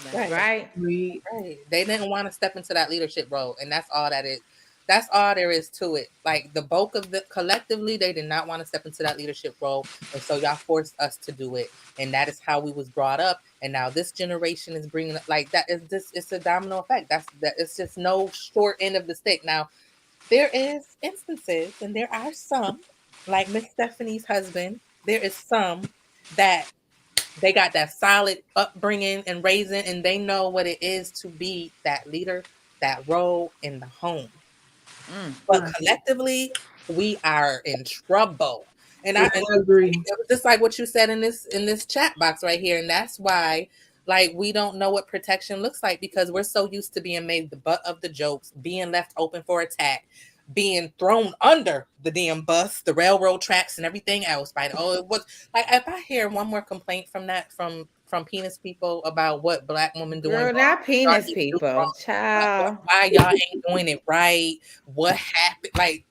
That's Right. right. Read. Right. They didn't want to step into that leadership role, and that's all that is. That's all there is to it. Like the bulk of the collectively, they did not want to step into that leadership role, and so y'all forced us to do it, and that is how we was brought up. And now this generation is bringing like that is this. It's a domino effect. That. It's just no short end of the stick. Now there is instances, and there are some, like Miss Stephanie's husband. There is some that they got that solid upbringing and raising, and they know what it is to be that leader, that role in the home. Mm. But Right. collectively, we are in trouble. And I agree. it was just like what you said in this chat box right here, and that's why like we don't know what protection looks like because we're so used to being made the butt of the jokes, being left open for attack, being thrown under the damn bus, the railroad tracks, and everything else. Right? Oh, it was like if I hear one more complaint from that from penis people about what black women doing Girl, wrong, not y'all penis need to do wrong. people. Child. Why y'all ain't doing it right? What happened? Like,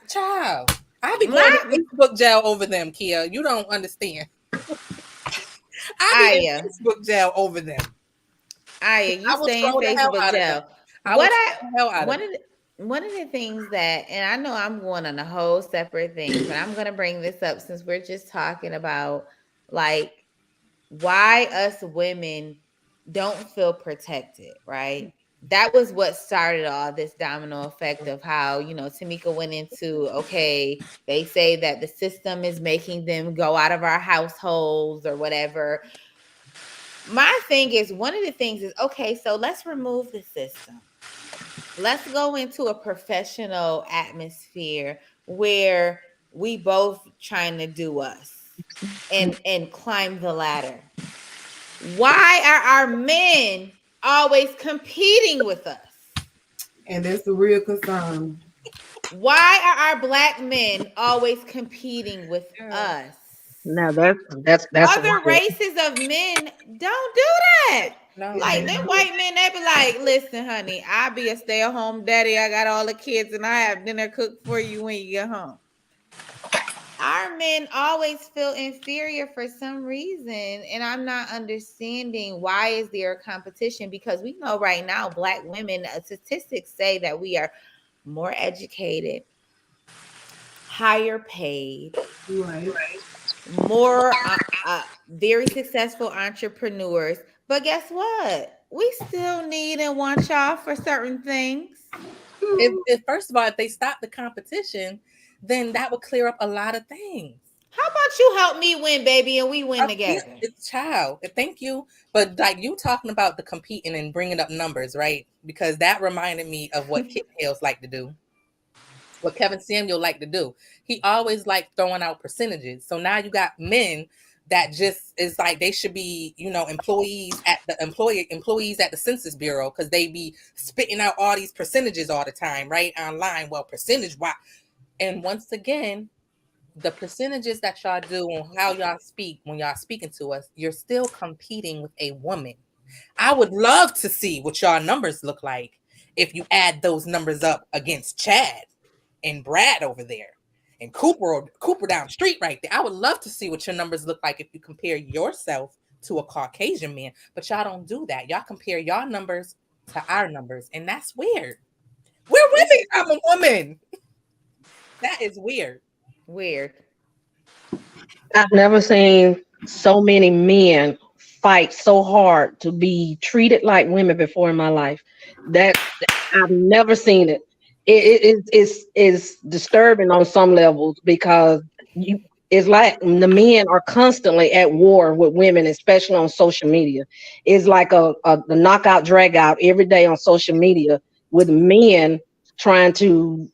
child, I be going to My Facebook jail over them, Kia. You don't understand. I be in Aya. Facebook jail over them. Aya, you I will stay in troll the hell Facebook out of them. jail. I will What troll I the hell out of one them. of the one of the things that, and I know I'm going on a whole separate thing, but I'm gonna bring this up since we're just talking about like why us women don't feel protected, right? That was what started all this domino effect of how, Tamika went into, okay, they say that the system is making them go out of our households or whatever. My thing is, one of the things is, okay, so let's remove the system. Let's go into a professional atmosphere where we both trying to do us and climb the ladder. Why are our men always competing with us? And that's the real concern. Why are our black men always competing with Girl. us? Now that's Other right. races of men don't do that. No, Like they them don't. white men, they be like, listen, honey, I be a stay-at-home daddy. I got all the kids and I have dinner cooked for you when you get home. Our men always feel inferior for some reason, and I'm not understanding why is there a competition, because we know right now black women, statistics say that we are more educated, higher paid, Right. more very successful entrepreneurs. But guess what? We still need and want y'all for certain things. If first of all, if they stop the competition, then that would clear up a lot of things. How about you help me win, baby, and we win Yeah, together? it's child. Thank you, but like you talking about the competing and bringing up numbers, right? Because that reminded me of what Kit Hales like to do, what Kevin Samuel like to do. He always like throwing out percentages. So now you got men that just is like they should be, employees at the Census Bureau because they be spitting out all these percentages all the time, right? Online. Well, percentage why? And once again, the percentages that y'all do on how y'all speak when y'all speaking to us, you're still competing with a woman. I would love to see what y'all numbers look like if you add those numbers up against Chad and Brad over there and Cooper down the street right there. I would love to see what your numbers look like if you compare yourself to a Caucasian man, but y'all don't do that. Y'all compare y'all numbers to our numbers, and that's weird. We're women. I'm a woman. That is weird. Weird. I've never seen so many men fight so hard to be treated like women before in my life. That I've never seen it. It's disturbing on some levels because you it's like the men are constantly at war with women, especially on social media. It's like a knockout drag out every day on social media with men trying to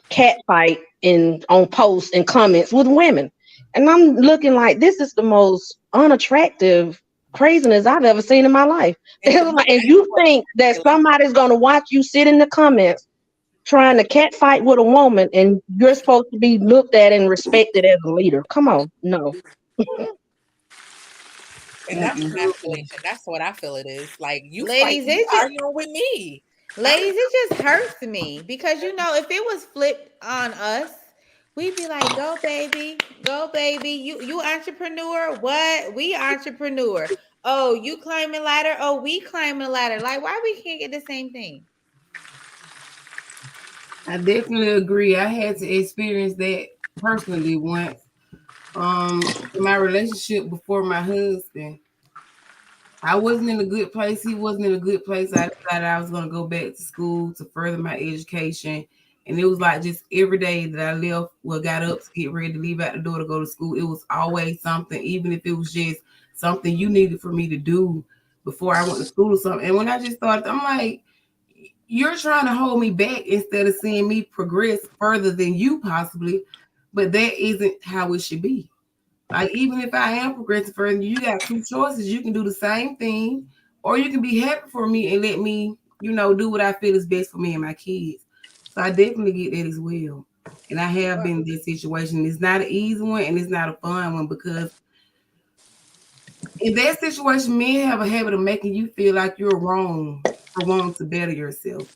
catfight in on posts and comments with women. And I'm looking like this is the most unattractive craziness I've ever seen in my life. And to It's me, like, and you think that somebody's gonna watch you sit in the comments trying to catfight with a woman and you're supposed to be looked at and respected as a leader. Come on, no. and that's Mm-mm. emasculation. That's what I feel it is. Like you fight, Ladies, you it just arguing with me. I'm Ladies, it just hurts me because if it was flipped on us, we'd be like, "Go baby, go baby. You entrepreneur? What? We entrepreneur. Oh, you climbing ladder? Oh, we climbing ladder. Like, why we can't get the same thing?" I definitely agree. I had to experience that personally once. In my relationship before my husband, I wasn't in a good place. He wasn't in a good place. I decided I was going to go back to school to further my education. And it was like just every day that I left, got up to get ready to leave out the door to go to school, it was always something, even if it was just something you needed for me to do before I went to school or something. And when I just started, I'm like, you're trying to hold me back instead of seeing me progress further than you possibly. But that isn't how it should be. Like, even if I am progressing further, you got two choices. You can do the same thing, or you can be happy for me and let me, do what I feel is best for me and my kids. So I definitely get that as well. And I have been in this situation. It's not an easy one and it's not a fun one because in that situation, men have a habit of making you feel like you're wrong for wanting to better yourself.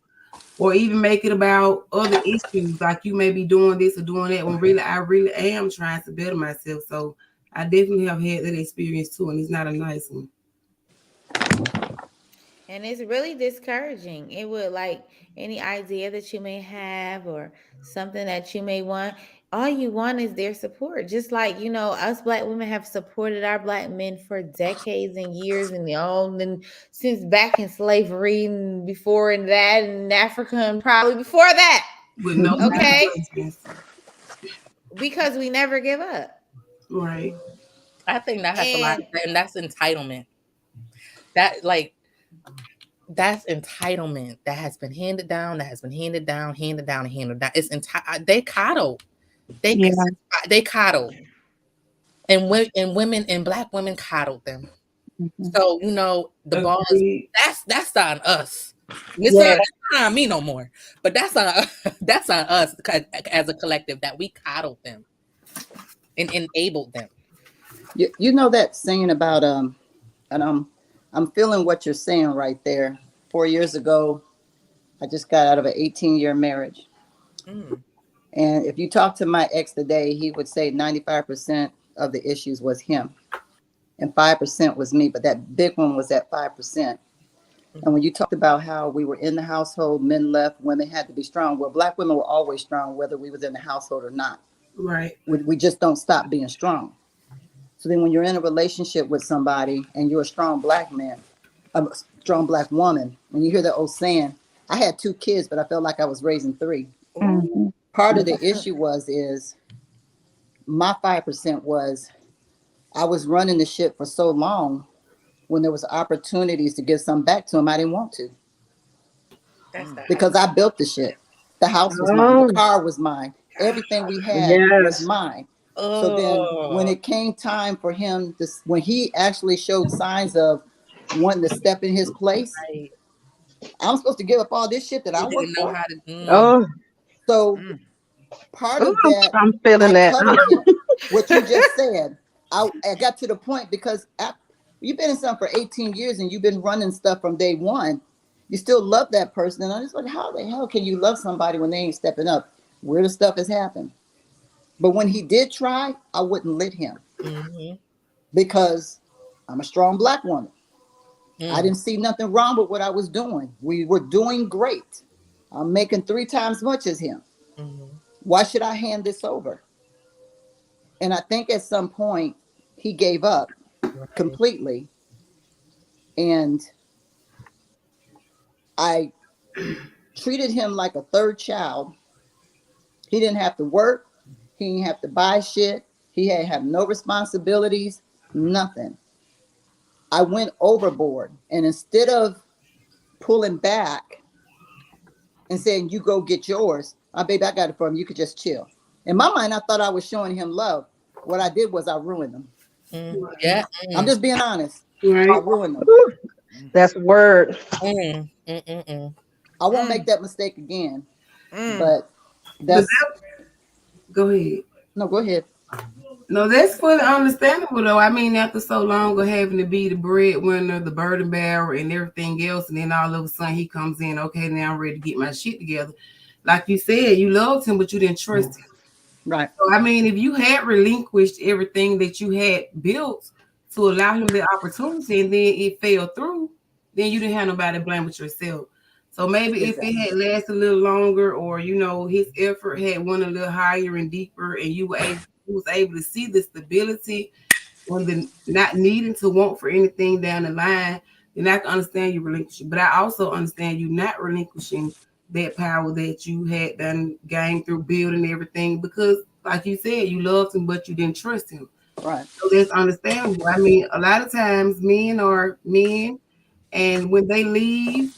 Or even make it about other issues, like you may be doing this or doing that when really I really am trying to better myself. So I definitely have had that experience too, and it's not a nice one. And it's really discouraging. It would, like, any idea that you may have or something that you may want, all you want is their support. Just like, us black women have supported our black men for decades and years and since back in slavery and before and that and Africa and probably before that. With no Okay? consequences. Because we never give up. Right. I think that has a lot, And and that's entitlement. That like that's entitlement that has been handed down, that has been handed down, handed down, and handed down. It's they coddle, they Yeah. they coddle, and women and black women coddled them. Mhm. So the ball is Agreed. that's on us. It's not Yeah. not me no more. But that's on that's on us as a collective that we coddled them and enabled them. You know that saying about and I'm feeling what you're saying right there. 4 years ago, I just got out of an 18-year marriage. Mm, And if you talk to my ex today, he would say 95% of the issues was him and 5% was me. But that big one was that 5%. And when you talked about how we were in the household, men left, women had to be strong. Well, Black women were always strong, whether we was in the household or not. Right. We just don't stop being strong. So then when you're in a relationship with somebody and you're a strong Black man, a strong Black woman, when you hear that old saying, I had 2 kids, but I felt like I was raising 3. ooh, Part of the issue is my 5% was I was running the ship for so long. When there was opportunities to give some back to him, I didn't want to that's the because I built the shit. The house was mine. The Oh, car was mine. Everything we had was yes. mine. So then when oh it came time for him to, when he actually showed signs of wanting to step in his place, right. I'm supposed to give up all this shit that You I work didn't know for. how to. Oh, So Mm, part oh, of that, I'm feeling I that. covered him. What you just said, I got to the point because you've been in something for 18 years and you've been running stuff from day one. You still love that person. And I just like, how the hell can you love somebody when they ain't stepping up? Where the stuff has happened. But when he did try, I wouldn't let him mm-hmm, because I'm a strong Black woman. I mm, didn't see nothing wrong with what I was doing. We were doing great. I'm making 3 times much as him. mm-hmm. Why should I hand this over? And I think at some point he gave up Right. completely. And I treated him like a third child. He didn't have to work. He didn't have to buy shit. He had have no responsibilities, nothing. I went overboard. And instead of pulling back and saying, you go get yours, baby, I got it for him. You could just chill. In my mind, I thought I was showing him love. What I did was I ruined him. Mm, yeah. Right. I'm just being honest. I Right. ruined them. Whew, that's the word. Mm, mm, mm, mm. I won't make Mm, that mistake again. mm. But But that's go ahead. no, go ahead. No, that's fully understandable though. I mean, after so long of having to be the breadwinner, the burden bearer, and everything else, and then all of a sudden he comes in, okay, now I'm ready to get my shit together. Like you said, you loved him, but you didn't trust him. Right. So, I mean, if you had relinquished everything that you had built to allow him the opportunity and then it fell through, then you didn't have nobody to blame but yourself. So maybe if it Exactly. had lasted a little longer, or his effort had went a little higher and deeper, and you was able to see the stability and the not needing to want for anything down the line, then I can understand you relinquishing. But I also understand you not relinquishing that power that you had done gained through building everything because, like you said, you loved him, but you didn't trust him. Right. So that's understandable. I mean, a lot of times men are men, and when they leave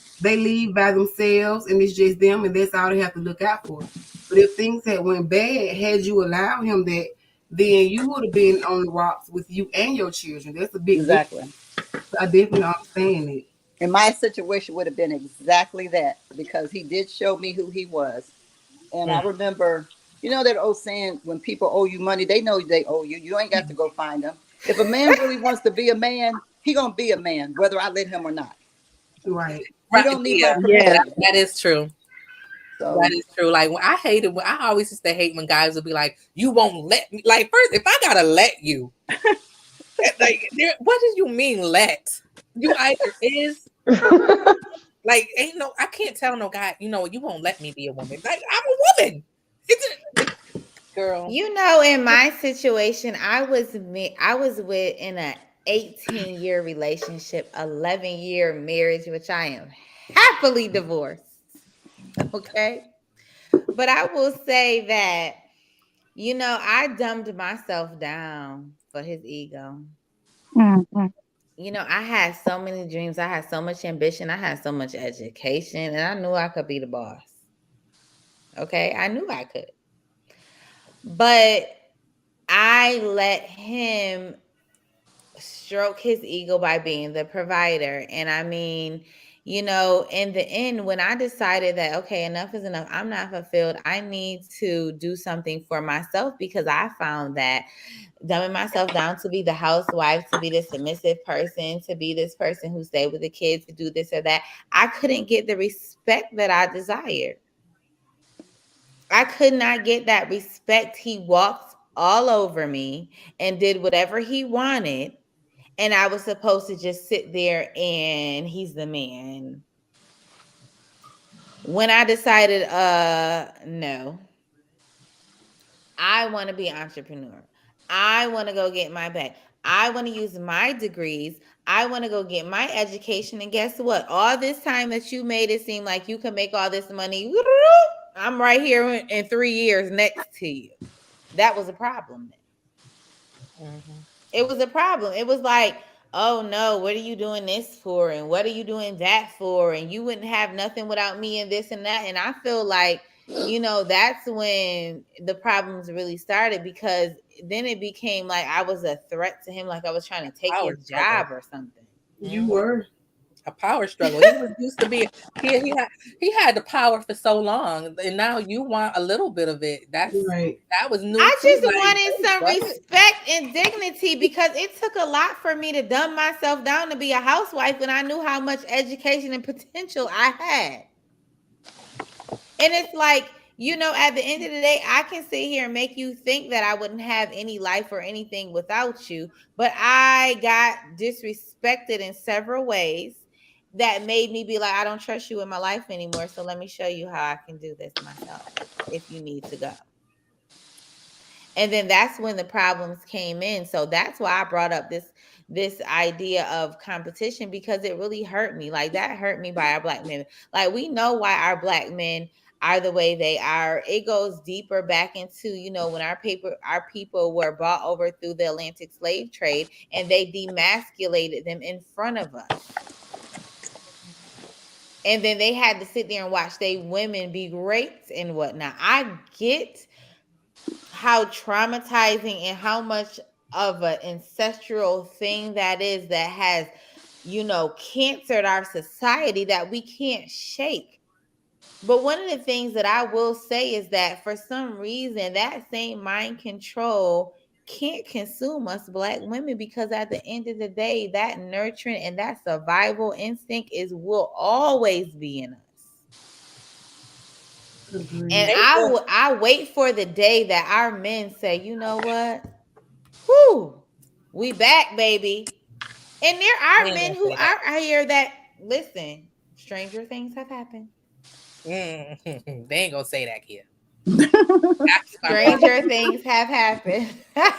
by themselves, and it's just them, and that's all they have to look out for. But if things had went bad, had you allowed him that, then you would have been on the rocks with you and your children. That's a big difference. Exactly. I definitely understand it. And my situation would have been exactly that because he did show me who he was. And I Mm. remember, you know, that old saying, when people owe you money, they know they owe you. You ain't got to go find them. If a man really wants to be a man, he gonna be a man, whether I let him or not. Right. He Right. don't need my Yeah. Yes. permission. That is true. That So is true. Like when I hated when I always used to hate when guys would be like, "You won't let me." Like first, if I gotta let you, like, what do you mean let? You either is like ain't no. I can't tell no guy. You know, you won't let me be a woman. Like I'm a woman. Girl. In my situation, I was with in a 18-year relationship, 11-year marriage, which I am happily divorced. Okay. But I will say that, I dumbed myself down for his ego. Mhm. I had so many dreams. I had so much ambition. I had so much education, and I knew I could be the boss. Okay. I knew I could. But I let him stroke his ego by being the provider. And I mean, In the end, when I decided that, okay, enough is enough, I'm not fulfilled, I need to do something for myself, because I found that dumbing myself down to be the housewife, to be the submissive person, to be this person who stayed with the kids, to do this or that, I couldn't get the respect that I desired. I could not get that respect. He walked all over me and did whatever he wanted. And I was supposed to just sit there and he's the man. When I decided, no, I want to be an entrepreneur. I want to go get my bag. I want to use my degrees. I want to go get my education. And guess what? All this time that you made it seem like you can make all this money, I'm right here in 3 years next to you. That was a problem then. Mm-hmm. It was a problem. It was like, oh no, what are you doing this for? And what are you doing that for? And you wouldn't have nothing without me and this and that. And I feel like, that's when the problems really started, because then it became like I was a threat to him, like I was trying to take Power his struggle. job or something. You were. A power struggle. He was used to be he had the power for so long, and now you want a little bit of it. That was new. I too. just Like, wanted some respect and dignity, because it took a lot for me to dumb myself down to be a housewife when I knew how much education and potential I had. And it's like, at the end of the day, I can sit here and make you think that I wouldn't have any life or anything without you, but I got disrespected in several ways that made me be like, I don't trust you in my life anymore. So let me show you how I can do this myself if you need to go. And then that's when the problems came in. So that's why I brought up this idea of competition, because it really hurt me. Like, that hurt me by our Black men. Like, we know why our Black men are the way they are. It goes deeper back into, when our people were bought over through the Atlantic slave trade, and they demasculated them in front of us. And then they had to sit there and watch their women be raped and whatnot. I get how traumatizing and how much of an ancestral thing that is, that has, cancered our society, that we can't shake. But one of the things that I will say is that for some reason, that same mind control can't consume us Black women, because at the end of the day, that nurturing and that survival instinct will always be in us. And I wait for the day that our men say, you know what? Whoo, we back, baby. And there are men who are here that, listen, stranger things have happened. They ain't gonna say that, kid. Stranger things have happened. It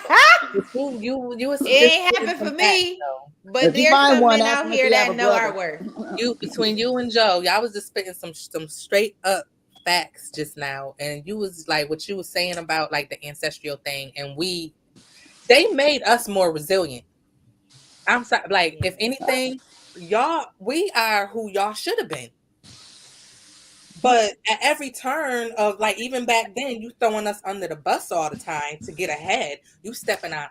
ain't happened for me, but there's some men out here that know our worth. Between you and Joe, y'all was just spitting some straight up facts just now, and you was like, what you was saying about like the ancestral thing, and they made us more resilient. I'm sorry, like, if anything, we are who y'all should have been. But at every turn of, like, even back then, you throwing us under the bus all the time to get ahead. You stepping on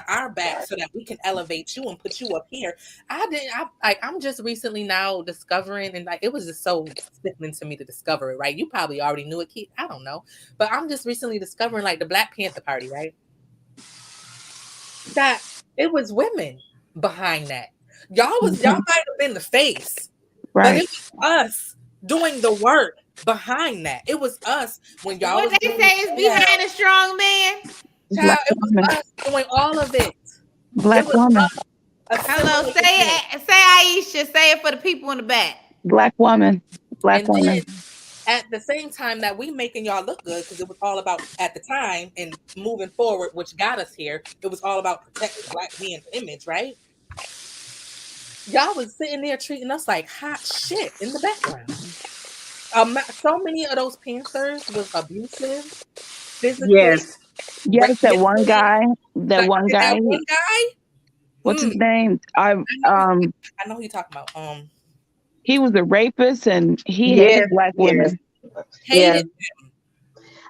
our back so that we can elevate you and put you up here. I'm just recently now discovering, and like, it was just so sickening to me to discover it, right? You probably already knew it, Keith. I don't know. But I'm just recently discovering, like, the Black Panther Party, right? That it was women behind that. Y'all might have been the face, right? But it was us doing the work behind that. It was us when y'all. What they say is behind a strong man. Child, it was us doing all of it. Black woman. Hello, say Aisha. Say it for the people in the back. Black woman. Black woman. At the same time that we making y'all look good, because it was all about, at the time and moving forward, which got us here, it was all about protecting Black men's image, right? Y'all was sitting there treating us like hot shit in the background. So many of those Panthers was abusive, physically. Yes, that one guy. That one guy. What's his name? I know who you're talking about. He was a rapist, and he hated Black women. Hated him.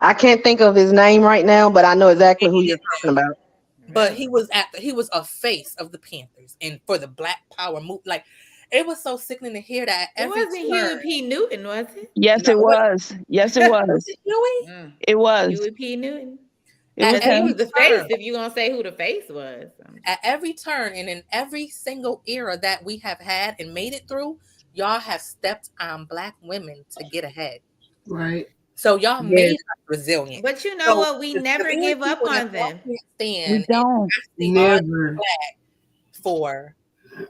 I can't think of his name right now, but I know exactly who you're talking about. But he was a face of the Panthers and for the Black Power move. Like, It was so sickening to hear that It every wasn't Huey turn. P. Newton, was it? Yes, No, it was. Yes, it was was. it Huey? Mm. It was. Huey P. Newton. It At was Because he every was him. the face, turn, if you're going to say who the face was. at every turn, and in every single era that we have had and made it through, y'all have stepped on Black women to get ahead. Right. So y'all Yes. made us resilient. But you know So what? We the never very give up people that on y'all them. can't We stand, and don't. I see all Never. for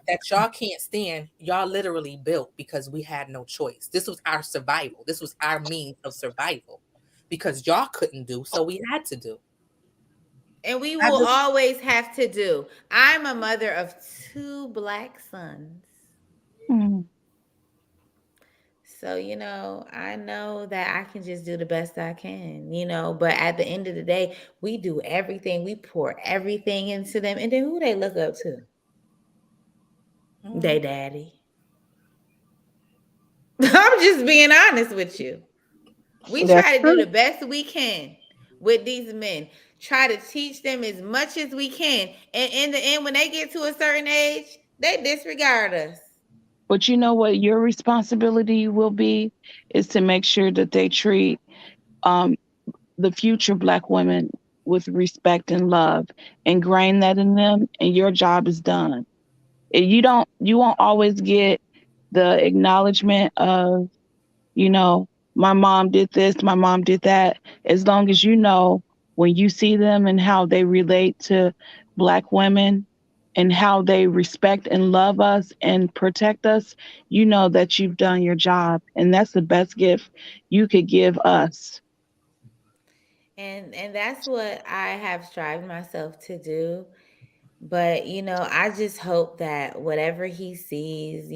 that y'all can't stand, y'all literally built because we had no choice. This was our survival. This was our means of survival because y'all couldn't do, so we had to do. And we I will just, always have to do. I'm a mother of 2 Black sons. Mm. So, I know that I can just do the best I can, but at the end of the day, we do everything, we pour everything into them. And then who they look up to? They daddy. I'm just being honest with you. We That's try to do true. the best we can with these men. Try to teach them as much as we can. And in the end, when they get to a certain age, they disregard us. But you know what your responsibility will be is to make sure that they treat um, the future Black women with respect and love. Ingrain that in them, and your job is done. You won't always get the acknowledgement of, you know, my mom did this, my mom did that. As long as you know when you see them and how they relate to Black women and how they respect and love us and protect us, you know that you've done your job. And that's the best gift you could give us. And that's what I have strived myself to do. But, I just hope that whatever he sees,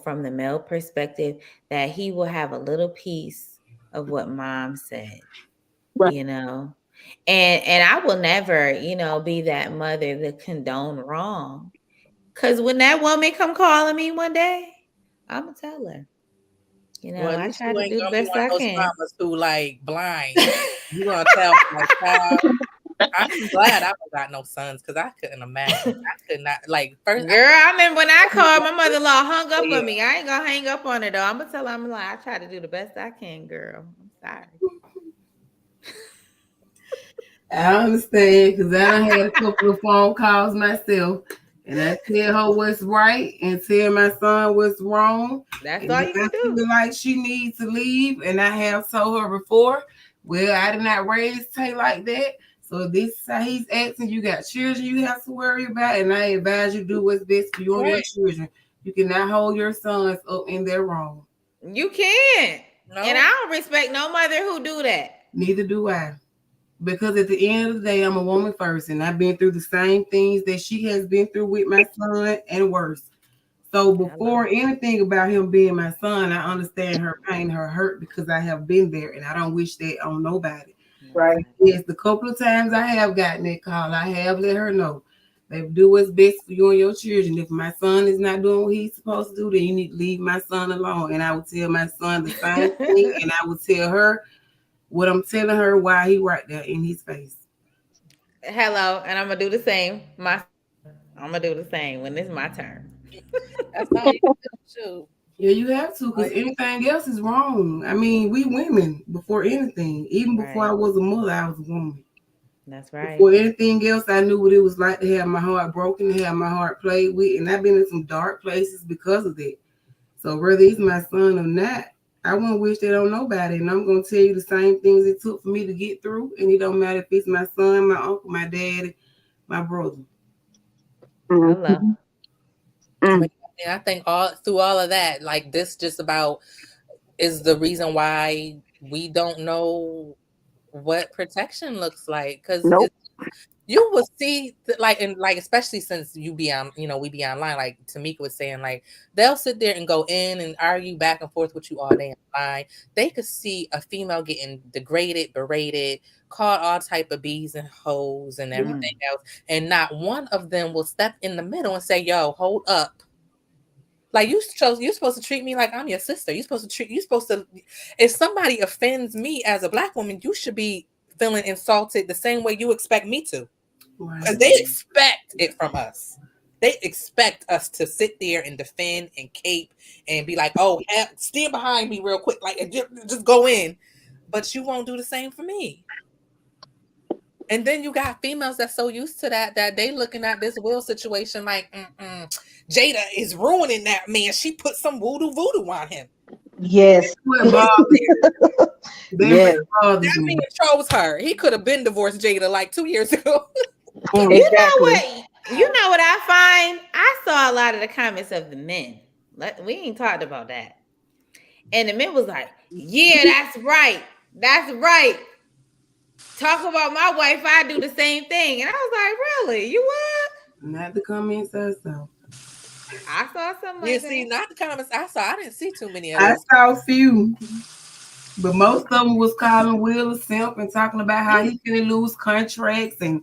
from the male perspective, that he will have a little piece of what mom said, Right. you know. And I will never, be that mother to condone wrong. Cause when that woman come calling me one day, I'ma tell her, well, at I least try you to ain't do the gonna be best one of I those can. mamas who like blind. You gonna tell like, child, I'm glad I don't got no sons because I couldn't imagine. I could not like first. Girl, I remember when I called, my Like, mother-in-law hung up yeah, on me. I ain't gonna hang up on her though. I'm gonna tell her I'm like, I try to do the best I can, girl. I'm sorry. I understand because I done had a couple of phone calls myself, and I tell her what's right and tell my son what's wrong. That's And all if you I can do. feel like she needs to leave, and I have told her before, well, I did not raise Tay like that. So this is how he's acting. You got children you have to worry about, and I advise you do what's best for you and your right. children. You cannot hold your sons up in their wrong. You can't. And I No, don't respect no mother who do that. Neither do I. Because at the end of the day, I'm a woman first, and I've been through the same things that she has been through with my son and worse. So Hello. before anything about him being my son, I understand her pain, her hurt, because I have been there, and I don't wish that on nobody. Right. Nobody. Yes, the couple of times I have gotten that call, I have let her know. Baby, do what's best for you and your children. If my son is not doing what he's supposed to do, then you need to leave my son alone. And I would tell my son the same thing, and I would tell her what I'm telling her while he right there in his face. Hello, and I'm gonna do the same. I'm gonna do the same when it's my turn. that's all you can do too. Yeah, you have to, because anything else is wrong. I mean, we women before anything. Even before I Right. was a mother, I was a woman. That's right. Before anything else, I knew what it was like to have my heart broken, to have my heart played with, and I've been in some dark places because of that. So whether he's my son or not, I won't wish that on nobody. And I'm gonna tell you the same things it took for me to get through. And it don't matter if it's my son, my uncle, my dad, my brother. Hello. Mhm. Mm. But yeah, I think all through all of that, like this, just about is the reason why we don't know what protection looks like because Nope. you will see like and like especially since you be on we be online like Tamika was saying like they'll sit there and go in and argue back and forth with you all day online. They could see a female getting degraded, berated, called all type of bees and hoes and Mm. everything else, and not one of them will step in the middle and say, yo, hold up. Like you're supposed to treat me like I'm your sister. You're supposed to if somebody offends me as a Black woman, you should be feeling insulted the same way you expect me to. Because Right. they expect it from us. They expect us to sit there and defend and cape and be like, "Oh, stand behind me real quick, like just go in," but you won't do the same for me. And then you got females that's so used to that they looking at this Will situation like, Jada is ruining that man. She put some voodoo on him. Yes. What bothers Yes. That man chose her. He could have been divorced Jada like 2 years ago. You know Exactly. what? You know what I find? I saw a lot of the comments of the men. We ain't talked about that. And the men was like, "Yeah, that's right. That's right. Talk about my wife. I do the same thing." And I was like, "Really? You what?" Not the comments I saw. I saw something You like see, that. not the comments I saw. I didn't see too many of I those. saw a few, but most of them was calling Will a simp and talking about how he couldn't lose contracts and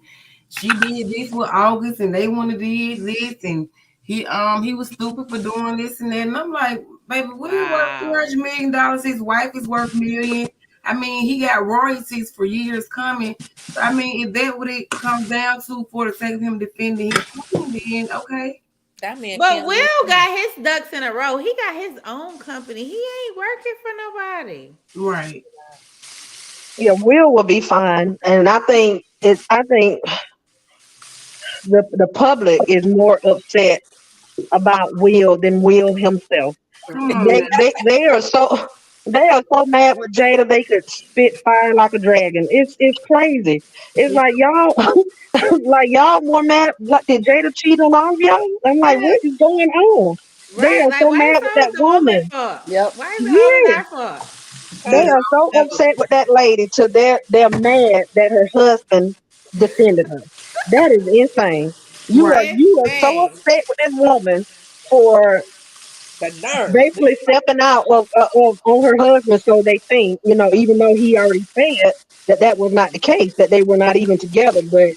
she did this with August and they wanted to do this and he was stupid for doing this and that. And I'm like, baby, we worth Wow. $200 million. His wife is worth millions. I mean, he got royalties for years coming. So, I mean, if that what it comes down to for the sake of him defending his queen, then okay. That man But can't lose. Will got his ducks in a row. He got his own company. He ain't working for nobody. Right. Yeah, Will be fine. And I think the public is more upset about Will than Will himself. Come on They now. they are so mad with Jada they could spit fire like a dragon. It's crazy. It's like y'all like y'all more mad. Like, did Jada cheat on all of y'all? I'm like, Yeah. what is going on? They Right. are Like, so why mad is it with always that the woman woman. fault? Yep. Why is it always Yes, our fault? they Because are so upset with that lady to they're mad that her husband defended her. That is insane. You Right. are you are so Insane. upset with this woman for the nerve. basically stepping out of on her husband, so they think, even though he already said that that was not the case, that they were not even together. But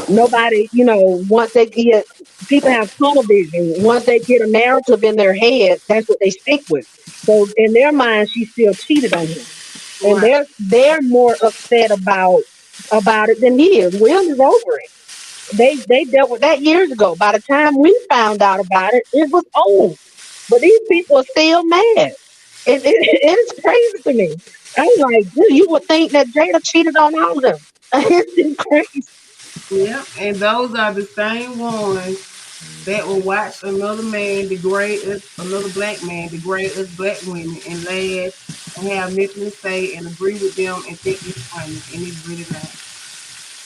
nobody, once they get, people have tunnel vision. Once they get a narrative in their head, that's what they stick with. So in their mind, she still cheated on him, and Right. they're more upset about it than he is. Will is over it. They dealt with that years ago. By the time we found out about it, it was old. But these people are still mad. It's crazy to me. I'm like, dude, you would think that Jada cheated on all of them. It's just crazy. Yeah, and those are the same ones that will watch another man degrade us, another black man degrade us black women and laugh and have nothing to say and agree with them and think it's funny, and it's really not.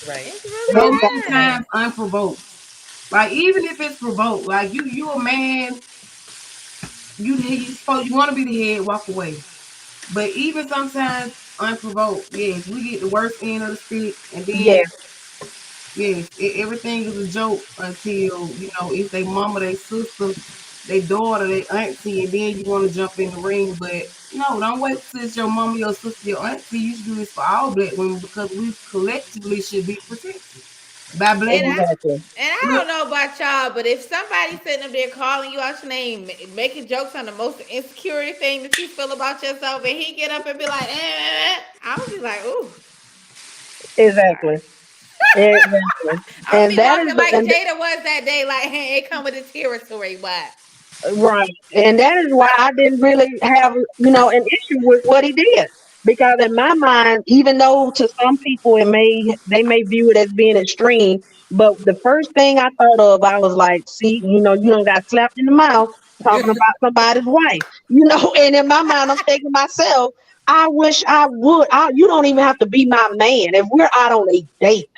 Right. It's So really many Exactly. not. times unprovoked. Like even if it's provoked, like you a man, you want to be the head, walk away. But even sometimes unprovoked, yes, we get the worst end of the stick, and then Yes, yes, everything is a joke until it's their mama, their sister, their daughter, their auntie, and then you want to jump in the ring. But no, don't wait till it's your mama, your sister, your auntie. You should do this for all black women because we collectively should be protected by black And women. I exactly. and I Look, don't know about y'all, but if somebody's sitting up there calling you out your name, making jokes on the most insecure thing that you feel about yourself, and he get up and be like, I would be like, ooh, Exactly. Exactly. I would And be that is walking like Jada was that day, like, hey, it come with the territory, but right. And that is why I didn't really have, an issue with what he did. Because in my mind, even though to some people they may view it as being extreme, but the first thing I thought of, I was like, see, you don't got slapped in the mouth talking about somebody's wife. And in my mind I'm thinking to myself, I wish I would. You don't even have to be my man. If we're out on a date,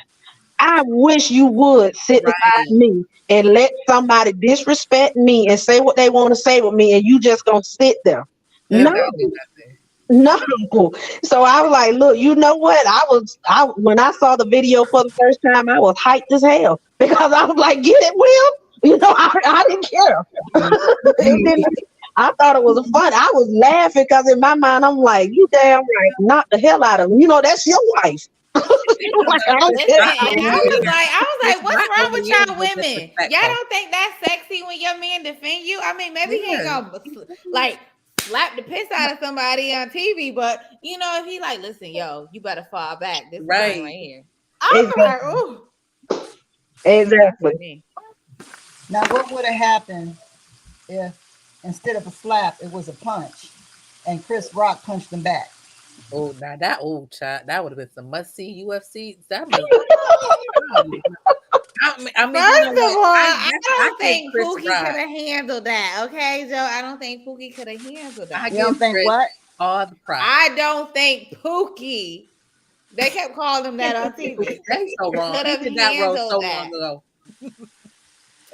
I wish you would sit beside Right. me and let somebody disrespect me and say what they want to say with me, and you just gonna sit there. and No, not do nothing. no. So I was like, look, you know what? I when I saw the video for the first time, I was hyped as hell because I was like, get it, Will. I didn't care. It didn't. I thought it was fun. I was laughing because in my mind, I'm like, you damn right, knock the hell out of him. That's your wife. Like, I don't listen, care. and I was like, It's what's not wrong only with is y'all the women? disrespect Y'all though. don't think that's sexy when your man defend you? I mean, maybe he ain't Yeah. gonna like slap the piss out of somebody on TV, but if he like, listen, yo, you better fall back. This line right Right. here. I'm like, Exactly. ooh, not for Exactly. me. Now, what would have happened if instead of a slap, it was a punch, and Chris Rock punched him back? Oh, now that old child, that would have been some must see UFC. That must. You know First of what? all, I I don't give think Chris Pookie Rock. could have handled that. Okay, Joe. I don't think Pookie could have handled I that. You don't give think Chris what? all the props. I don't think Pookie. They kept calling him that on TV. That's so wrong. Could He have did that role so handled long that. ago.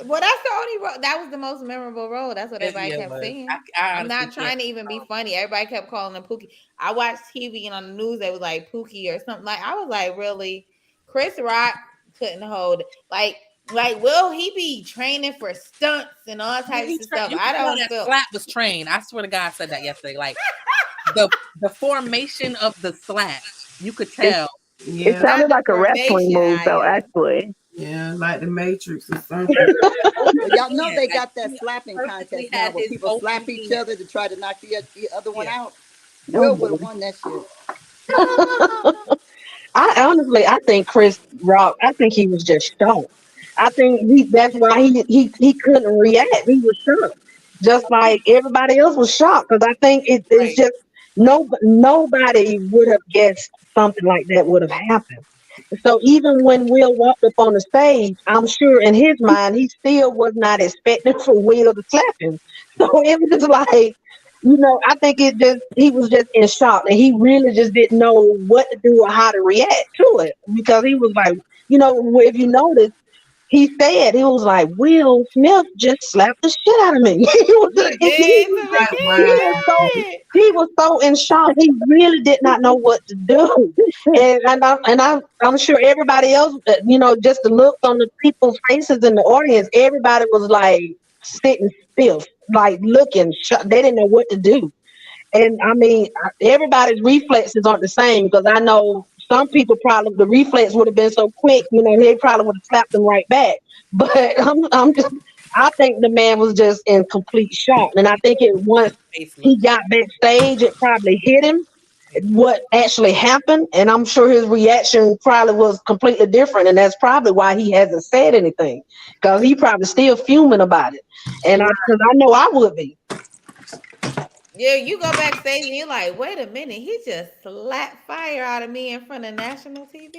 Well, that's the only role. That was the most memorable role. That's what everybody Yeah, it kept was. saying. I I'm honestly not can't. trying to even be funny. Everybody kept calling him Pookie. I watched TV and on the news they was like Pookie or something. Like I was like, really? Chris Rock couldn't hold will he be training for stunts and all types of stuff? You I can tell don't that feel slap was trained. I swear to God, I said that yesterday. Like the formation of the slap, you could It, tell. it Yeah, not sounded the like a wrestling formation. move, though, I actually. yeah, like the Matrix or something. Well, y'all know Yeah, they like got that he slapping perfectly contest now had where his people slap open each hand. other to try to knock the other one Yeah. out. Oh, Will would boy. have won that shit. I think Chris Rock. I think he was just shocked. I think that's why he couldn't react. He was shocked, just like everybody else was shocked. Because I think it's Right. just nobody would have guessed something like that would have happened. So even when Will walked up on the stage, I'm sure in his mind he still was not expecting for Will to slap him. So it was just like, I think it just he was just in shock and he really just didn't know what to do or how to react to it because he was like, if you notice, he said he was like Will Smith just slapped the shit out of me. he did. Somebody Like, He wow. was so did say he was so in shock. He really did not know what to do. I'm sure everybody else, just the looks on the people's faces in the audience, everybody was like sitting still, like looking. They didn't know what to do. And I mean, everybody's reflexes aren't the same because I know some people probably the reflex would have been so quick, they probably would have slapped them right back. But I think the man was just in complete shock, and I think it once Face he looked got backstage, it probably hit him what actually happened, and I'm sure his reaction probably was completely different, and that's probably why he hasn't said anything because he probably still fuming about it, and because I know I would be. Yeah, you go backstage and you're like, wait a minute, he just slapped fire out of me in front of national TV.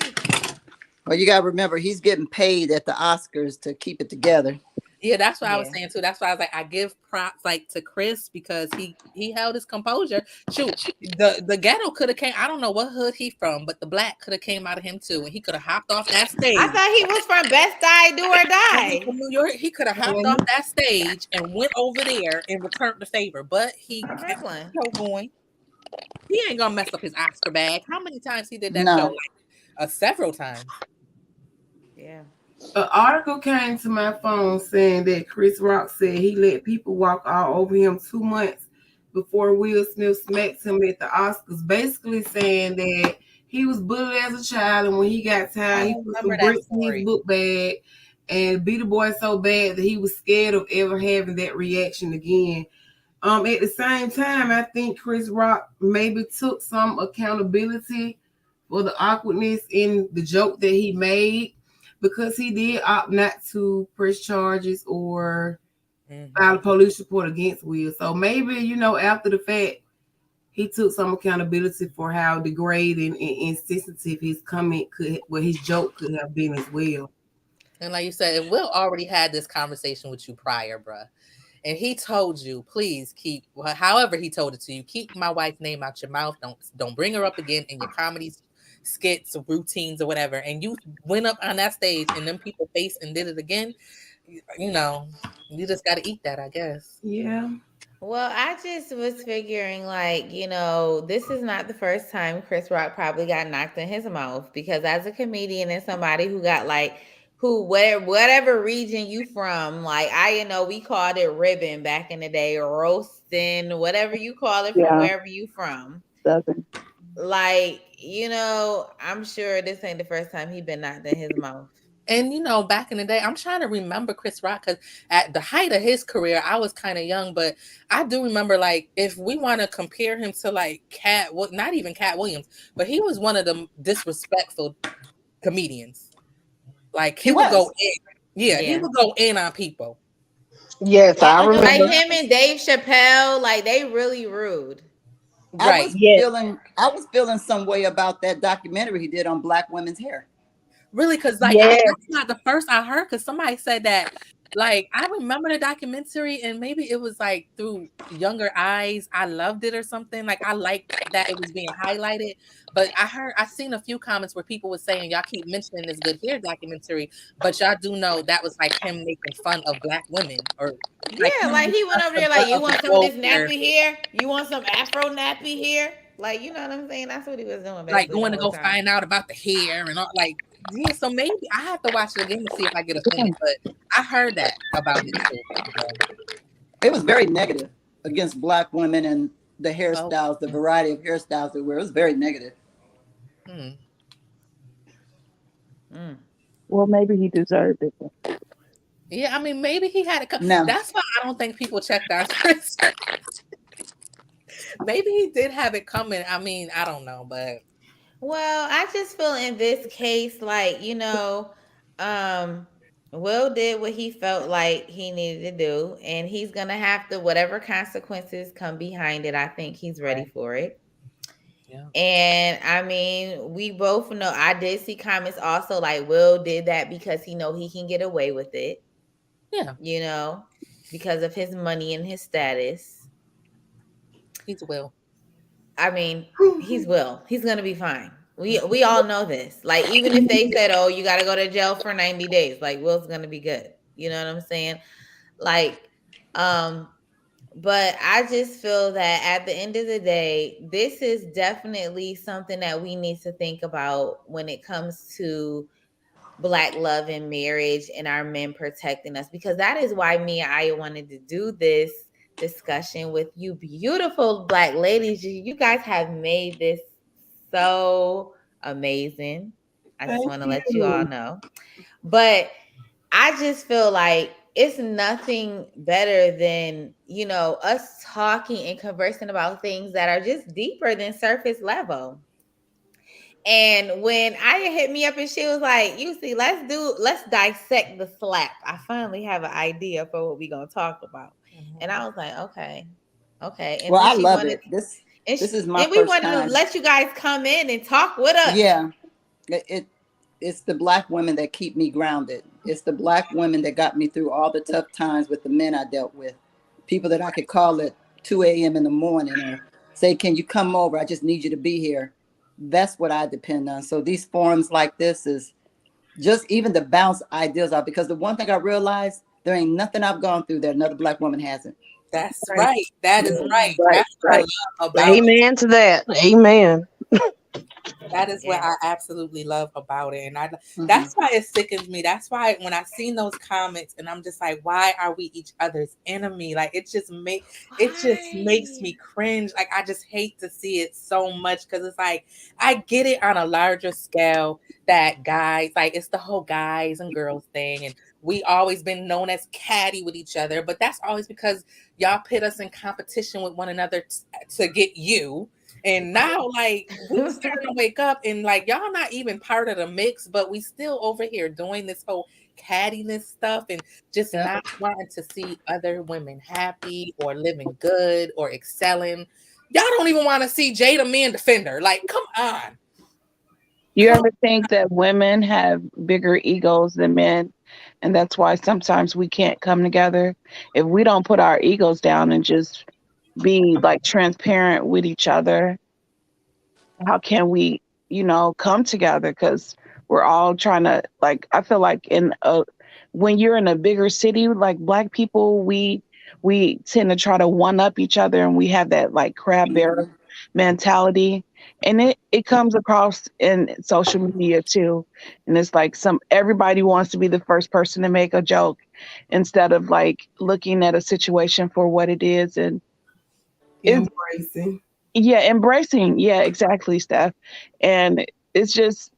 Well, you got to remember, he's getting paid at the Oscars to keep it together. Yeah, that's what I was Yeah. saying too. That's why I was like, I give props like to Chris because he held his composure. Shoot, the ghetto could have came. I don't know what hood he from, but the black could have came out of him too, and he could have hopped off that I stage. thought he was from Best Die Do or And he Die. from New York, he could have hopped off that stage and went over there and returned the favor, but he From kept the Brooklyn. show going. He ain't gonna mess up his Oscar bag. How many times he did that show? No. Like several times. Yeah. An article came to my phone saying that Chris Rock said he let people walk all over him 2 months before Will Smith smacked him at the Oscars, basically saying that he was bullied as a child, and when he got I tired, he put remember some that bricks in his story. book bag and beat the boy so bad that he was scared of ever having that reaction again. At the same time, I think Chris Rock maybe took some accountability for the awkwardness in the joke that he made because he did opt not to press charges or file a police report against Will. So maybe, after the fact, he took some accountability for how degrading and insensitive his comment his joke could have been as well. And like you said, if Will already had this conversation with you prior, bruh, and he told you, please keep, however he told it to you, keep my wife's name out your mouth. Don't bring her up again in your comedy skits or routines or whatever. And you went up on that stage and then people faced and did it again. You just got to eat that, I guess. Yeah. Well, I just was figuring, like, this is not the first time Chris Rock probably got knocked in his mouth because as a comedian and somebody who got whatever region you from, like we called it ribbon back in the day, or roasting, whatever you call it from Yeah, wherever you from. doesn't. Like, I'm sure this ain't the first time he been knocked in his mouth. And back in the day, I'm trying to remember Chris Rock because at the height of his career, I was kind of young, but I do remember, like, if we want to compare him to like not even Cat Williams, but he was one of the disrespectful comedians. Like He he would go was. in, yeah, he Yeah. would go in on people. Yes, I Like remember. him and Dave Chappelle, like they really rude. Right. Yes, I was feeling some way about that documentary he did on black women's hair. Really, because like yes. that's not the first I heard. Because somebody said that. Like I remember the documentary, and maybe it was like through younger eyes. I loved it or something. Like I liked that it was being highlighted. But I seen a few comments where people were saying y'all keep mentioning this Good Hair documentary, but y'all do know that was like him making fun of black women or like Yeah, him like making he went over the there like, butt you of a want some of joke this where nappy hair? You want some Afro nappy hair? Like, you know what I'm saying? That's what he was doing like basically the going to whole go time. find out about the hair and all like yeah, so maybe I have to watch it again to see if I get offended. But I heard that about it too. So, It was very negative against black women and the oh, hairstyles, the variety of hairstyles they wear. It was very negative. hmm. Mm. Well, maybe he deserved it. Yeah, I mean, maybe he had it. Now, That's why I don't think people checked our scripts. Maybe he did have it coming. I mean, I don't know, but Well, I just feel in this case, like, um, Will did what he felt like he needed to do, and he's gonna have to, whatever consequences come behind it, I think he's ready right, for it. yeah, And I mean, we both know I did see comments also like Will did that because he know he can get away with it, yeah, you know, because of his money and his status. he's will. I mean, he's Will. He's gonna be fine. We all know this. Like, even if they said, "Oh, you got to go to jail for 90 days," like Will's gonna be good. You know what I'm saying? Like, um, but I just feel that at the end of the day, this is definitely something that we need to think about when it comes to Black love and marriage and our men protecting us, because that is why me and I wanted to do this discussion with you beautiful Black ladies. You guys have made this so amazing. I just Thank want to let you all you. know. But I just feel like it's nothing better than, us talking and conversing about things that are just deeper than surface level. And when Aya hit me up and she was like, "You see, let's dissect the slap. I finally have an idea for what we're gonna talk about." And Mhm. I was like, okay, okay. And well, then I she love wanted, it. This is my and we first wanted to time. let you guys come in and talk with us. Yeah, it it's the black women that keep me grounded. It's the black women that got me through all the tough times with the men I dealt with. People that I could call at 2 a.m. in the morning or say, "Can you come over? I just need you to be here." That's what I depend on. So these forums like this is just even to bounce ideas out, because the one thing I realized, there ain't nothing I've gone through that another black woman hasn't. That's Right, right. That is right. right, That's what I right. love about it. Amen to that. Amen. That is what Yeah. I absolutely love about it. And Mhm. that's why it sickens me. That's why when I seen those comments and I'm just like, why are we each other's enemy? Like it just makes Why? me cringe. Like I just hate to see it so much because it's like I get it on a larger scale that guys, like it's the whole guys and girls thing. And we always been known as catty with each other, but that's always because y'all put us in competition with one another to get you. And now, like, we starting to wake up and like y'all not even part of the mix, but we still over here doing this whole cattiness stuff and just Yeah. not wanting to see other women happy or living good or excelling. Y'all don't even want to see Jada men defender. Like, come on. You Come ever think that women have bigger egos than men? And that's why sometimes we can't come together. If we don't put our egos down and just be like transparent with each other, how can we, come together? Because we're all trying to, like, I feel like when you're in a bigger city, like black people, we tend to try to one up each other, and we have that like crab bear Mhm. mentality, and it comes across in social media too. And it's like everybody wants to be the first person to make a joke instead of like looking at a situation for what it is. And it's, Embracing. yeah, embracing. Yeah, exactly, Steph. And it's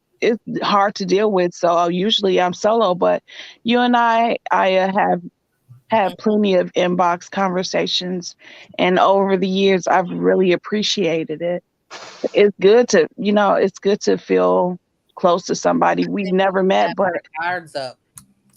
hard to deal with. So usually I'm solo, but you and I have had plenty of inbox conversations, and over the years I've really appreciated it. It's good to feel close to somebody we've think we never should met, have but our guards up.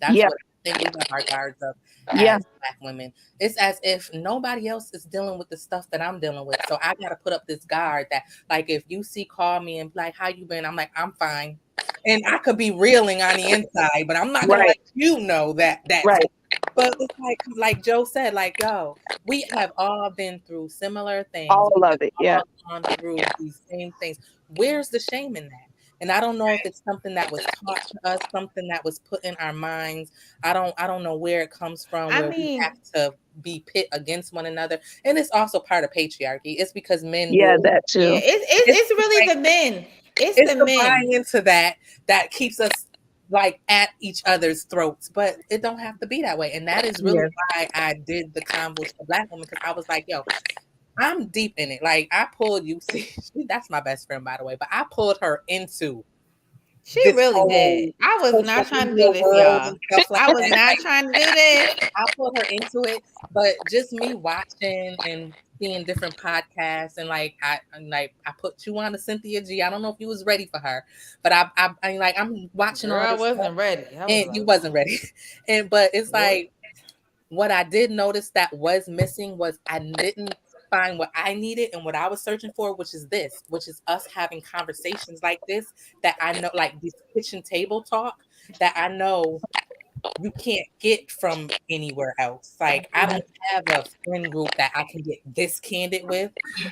That's yeah, what I think we have our guards up Yeah. as Black women. It's as if nobody else is dealing with the stuff that I'm dealing with. So I gotta put up this guard that, like, if you call me and like, how you been? I'm like, I'm fine. And I could be reeling on the inside, but I'm not gonna Right. let you know that that's Right. but it's like Joe said, like, yo, we have all been through similar things. All of it. Yeah. All gone through these same things. Where's the shame in that? And I don't know if it's something that was taught to us, something that was put in our minds. I don't know where it comes from, I where we mean, have to be pit against one another. And it's also part of patriarchy. It's because men Yeah, will that yeah, too. it's really like, the men. It's it's the the men. buying into that keeps us like at each other's throats, but it don't have to be that way. And that is really Yes. why I did the Convos for Black women, because I was like, yo, I'm deep in it. Like, I pulled you. See, that's my best friend, by the way, but I pulled her into She this really did. whole I was not social trying to media do this, world y'all. and stuff like I was that. not Like, trying to do this. I pulled her into it, but just me watching and seeing different podcasts and I put you on to Cynthia G. I don't know if you was ready for her, but I'm watching Girl, all I this stuff wasn't ready. I was and you like, wasn't ready. But it's what? like what I did notice that was missing was I didn't find what I needed and what I was searching for, which is us having conversations like this that I know, like this kitchen table talk that I know you can't get from anywhere else. Like, I don't have a friend group that I can get this candid with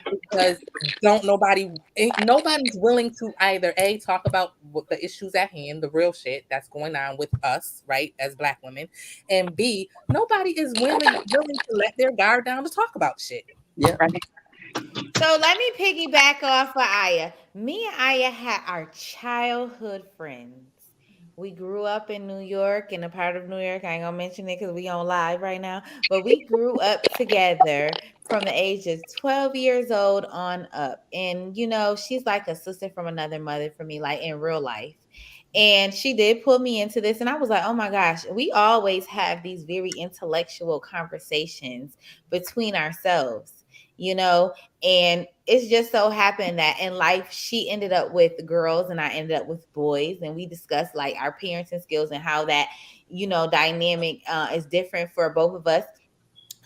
because nobody's willing to either A, talk about what the issues at hand, the real shit that's going on with us, right, as Black women, and B, nobody is willing to let their guard down to talk about shit. Yeah. Right. So let me piggyback off of Aya. Me and Aya had our childhood friends. We grew up in New York, in a part of New York. I ain't gonna mention it because we on live right now. But we grew up together from the age of 12 years old on up. And she's like a sister from another mother for me, like in real life. And she did pull me into this, and I was like, oh my gosh, we always have these very intellectual conversations between ourselves, you know and it's just so happened that in life she ended up with girls and I ended up with boys, and we discussed like our parenting skills and how that dynamic is different for both of us.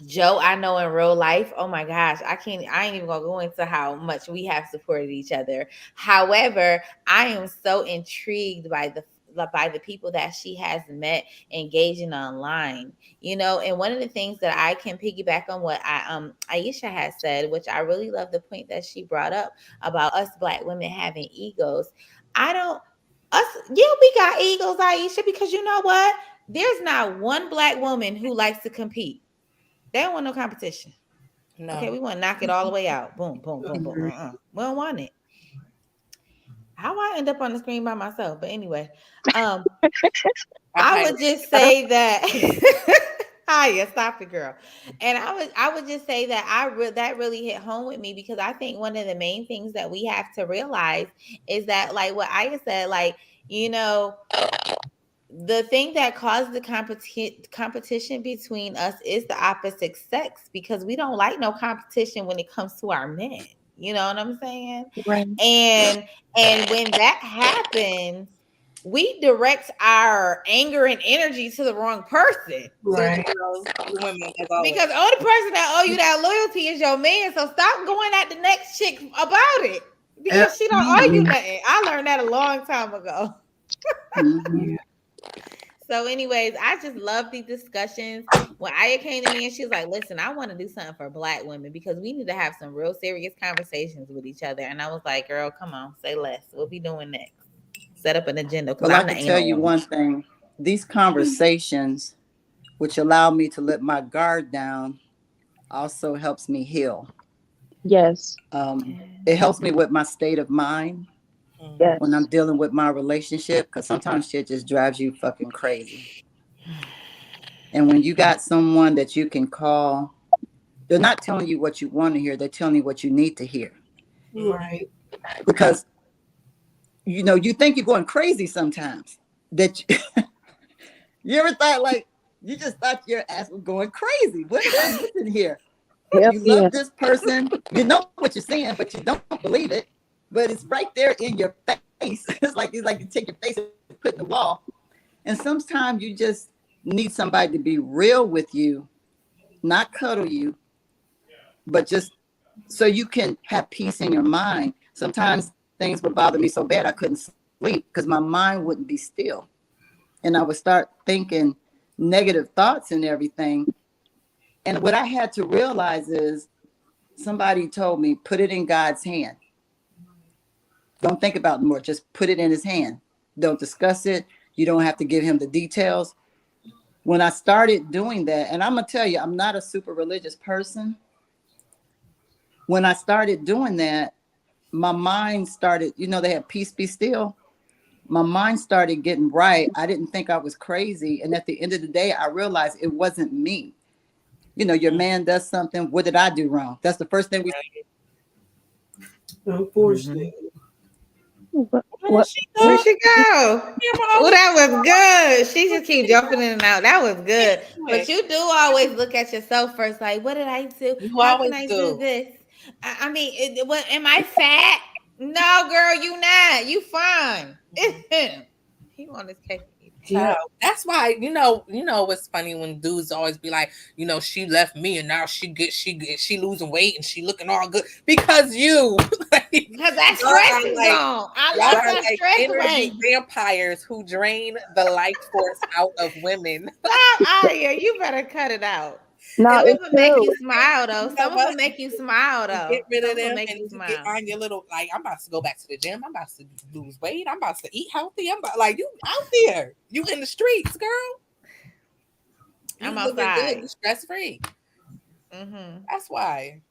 Joe, I know in real life, oh my gosh, I ain't even gonna go into how much we have supported each other. However, I am so intrigued by the people that she has met engaging online. And one of the things that I can piggyback on what Aisha has said, which I really love the point that she brought up about us Black women having egos. I don't us Yeah, we got egos, Aisha, because you know what? There's not one Black woman who likes to compete. They don't want no competition. Okay, No. we want to knock it all the way out. Boom, boom, boom, boom. We don't want it. How I end up on the screen by myself? But anyway, um, I would just say that. Hiya, stop it, girl. And I would just say that that really hit home with me, because I think one of the main things that we have to realize is that, like what Aya said, like the thing that caused the competition between us is the opposite sex, because we don't like no competition when it comes to our men. You know what I'm saying? Right. And when that happens, we direct our anger and energy to the wrong person. To the Right. girls, the women, as always. Because the only person that owe you that loyalty is your man. So stop going at the next chick about it, because she don't owe you Absolutely. nothing. I learned that a long time ago. Mhm. Yeah. So, anyways, I just love these discussions. When Aya came to me and she was like, listen, I want to do something for Black women because we need to have some real serious conversations with each other. And I was like, girl, come on, say less. What we doing next? Set up an agenda, because Well, I I'm the can tell anal you one. one thing. These conversations, which allow me to let my guard down, also helps me heal. Yes. It helps me with my state of mind when I'm Yes. dealing with my relationship, because sometimes shit just drives you fucking crazy. And when you got someone that you can call, they're not telling you what you want to hear, they're telling you what you need to hear. Right. Because you think you're going crazy sometimes. That you ever thought, like, you just thought your ass was going crazy? What am I missing here? Hell You yeah. love this person, you know what you're saying, but you don't believe it. But it's right there in your face. It's like you take your face and put it in the wall. And sometimes you just need somebody to be real with you, not cuddle you, but just so you can have peace in your mind. Sometimes things would bother me so bad I couldn't sleep because my mind wouldn't be still. And I would start thinking negative thoughts and everything. And what I had to realize is somebody told me, put it in God's hand. Don't think about it more. Just put it in his hand. Don't discuss it. You don't have to give him the details. When I started doing that, and I'm going to tell you, I'm not a super religious person. When I started doing that, my mind started, they have peace be still. My mind started getting right. I didn't think I was crazy. And at the end of the day, I realized it wasn't me. Your man does something. What did I do wrong? That's the first thing we. Unfortunately. What? Where'd she go? Oh, that was good. She just keep jumping in and out. That was good. But you do always look at yourself first, like, what did I do? You How always can I do do. this? I mean, what am I fat? No, girl, you not. You fine. He want his cake. Yeah, that's why what's funny when dudes always be like, she left me and now she losing weight and she looking all good because you because that stress is gone. I love that stress energy vampires who drain the life force out of women. Stop out here. You better cut it out. No, Some it's of them make true. you smile though. Some of them make you smile though. Get rid of them make and you you smile. get on your little I'm about to go back to the gym. I'm about to lose weight. I'm about to eat healthy. I'm about you out there. You in the streets, girl. I'm outside. You stress free. Mm-hmm. That's why.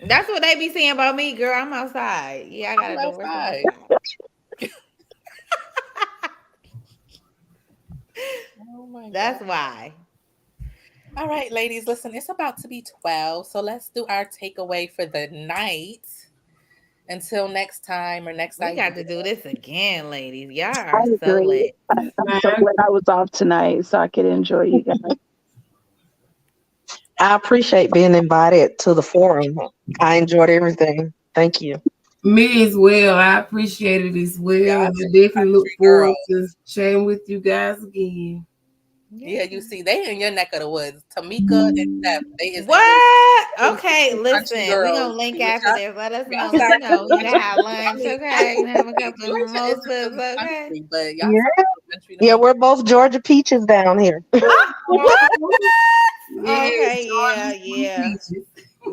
That's what they be saying about me, girl. I'm outside. Yeah, I gotta do work outside. Oh my God. That's why. All right, ladies, listen, it's about to be 12, so let's do our takeaway for the night. Until next time or next time. We got to do this again, ladies. Y'all are so lit. I'm so glad I was off tonight so I could enjoy you guys. I appreciate being invited to the forum. I enjoyed everything. Thank you. Me as well. I appreciate it as well. Yeah, and I definitely look forward to chatting with you guys again. Yeah, you see, they in your neck of the woods. Tamika and Steph, they is what? Okay, listen, we gonna link after this. Let us know. You can have lunch, okay? You can have a couple of mimosas, okay? But y'all yeah, we're both Georgia peaches down here. What? Okay, yeah.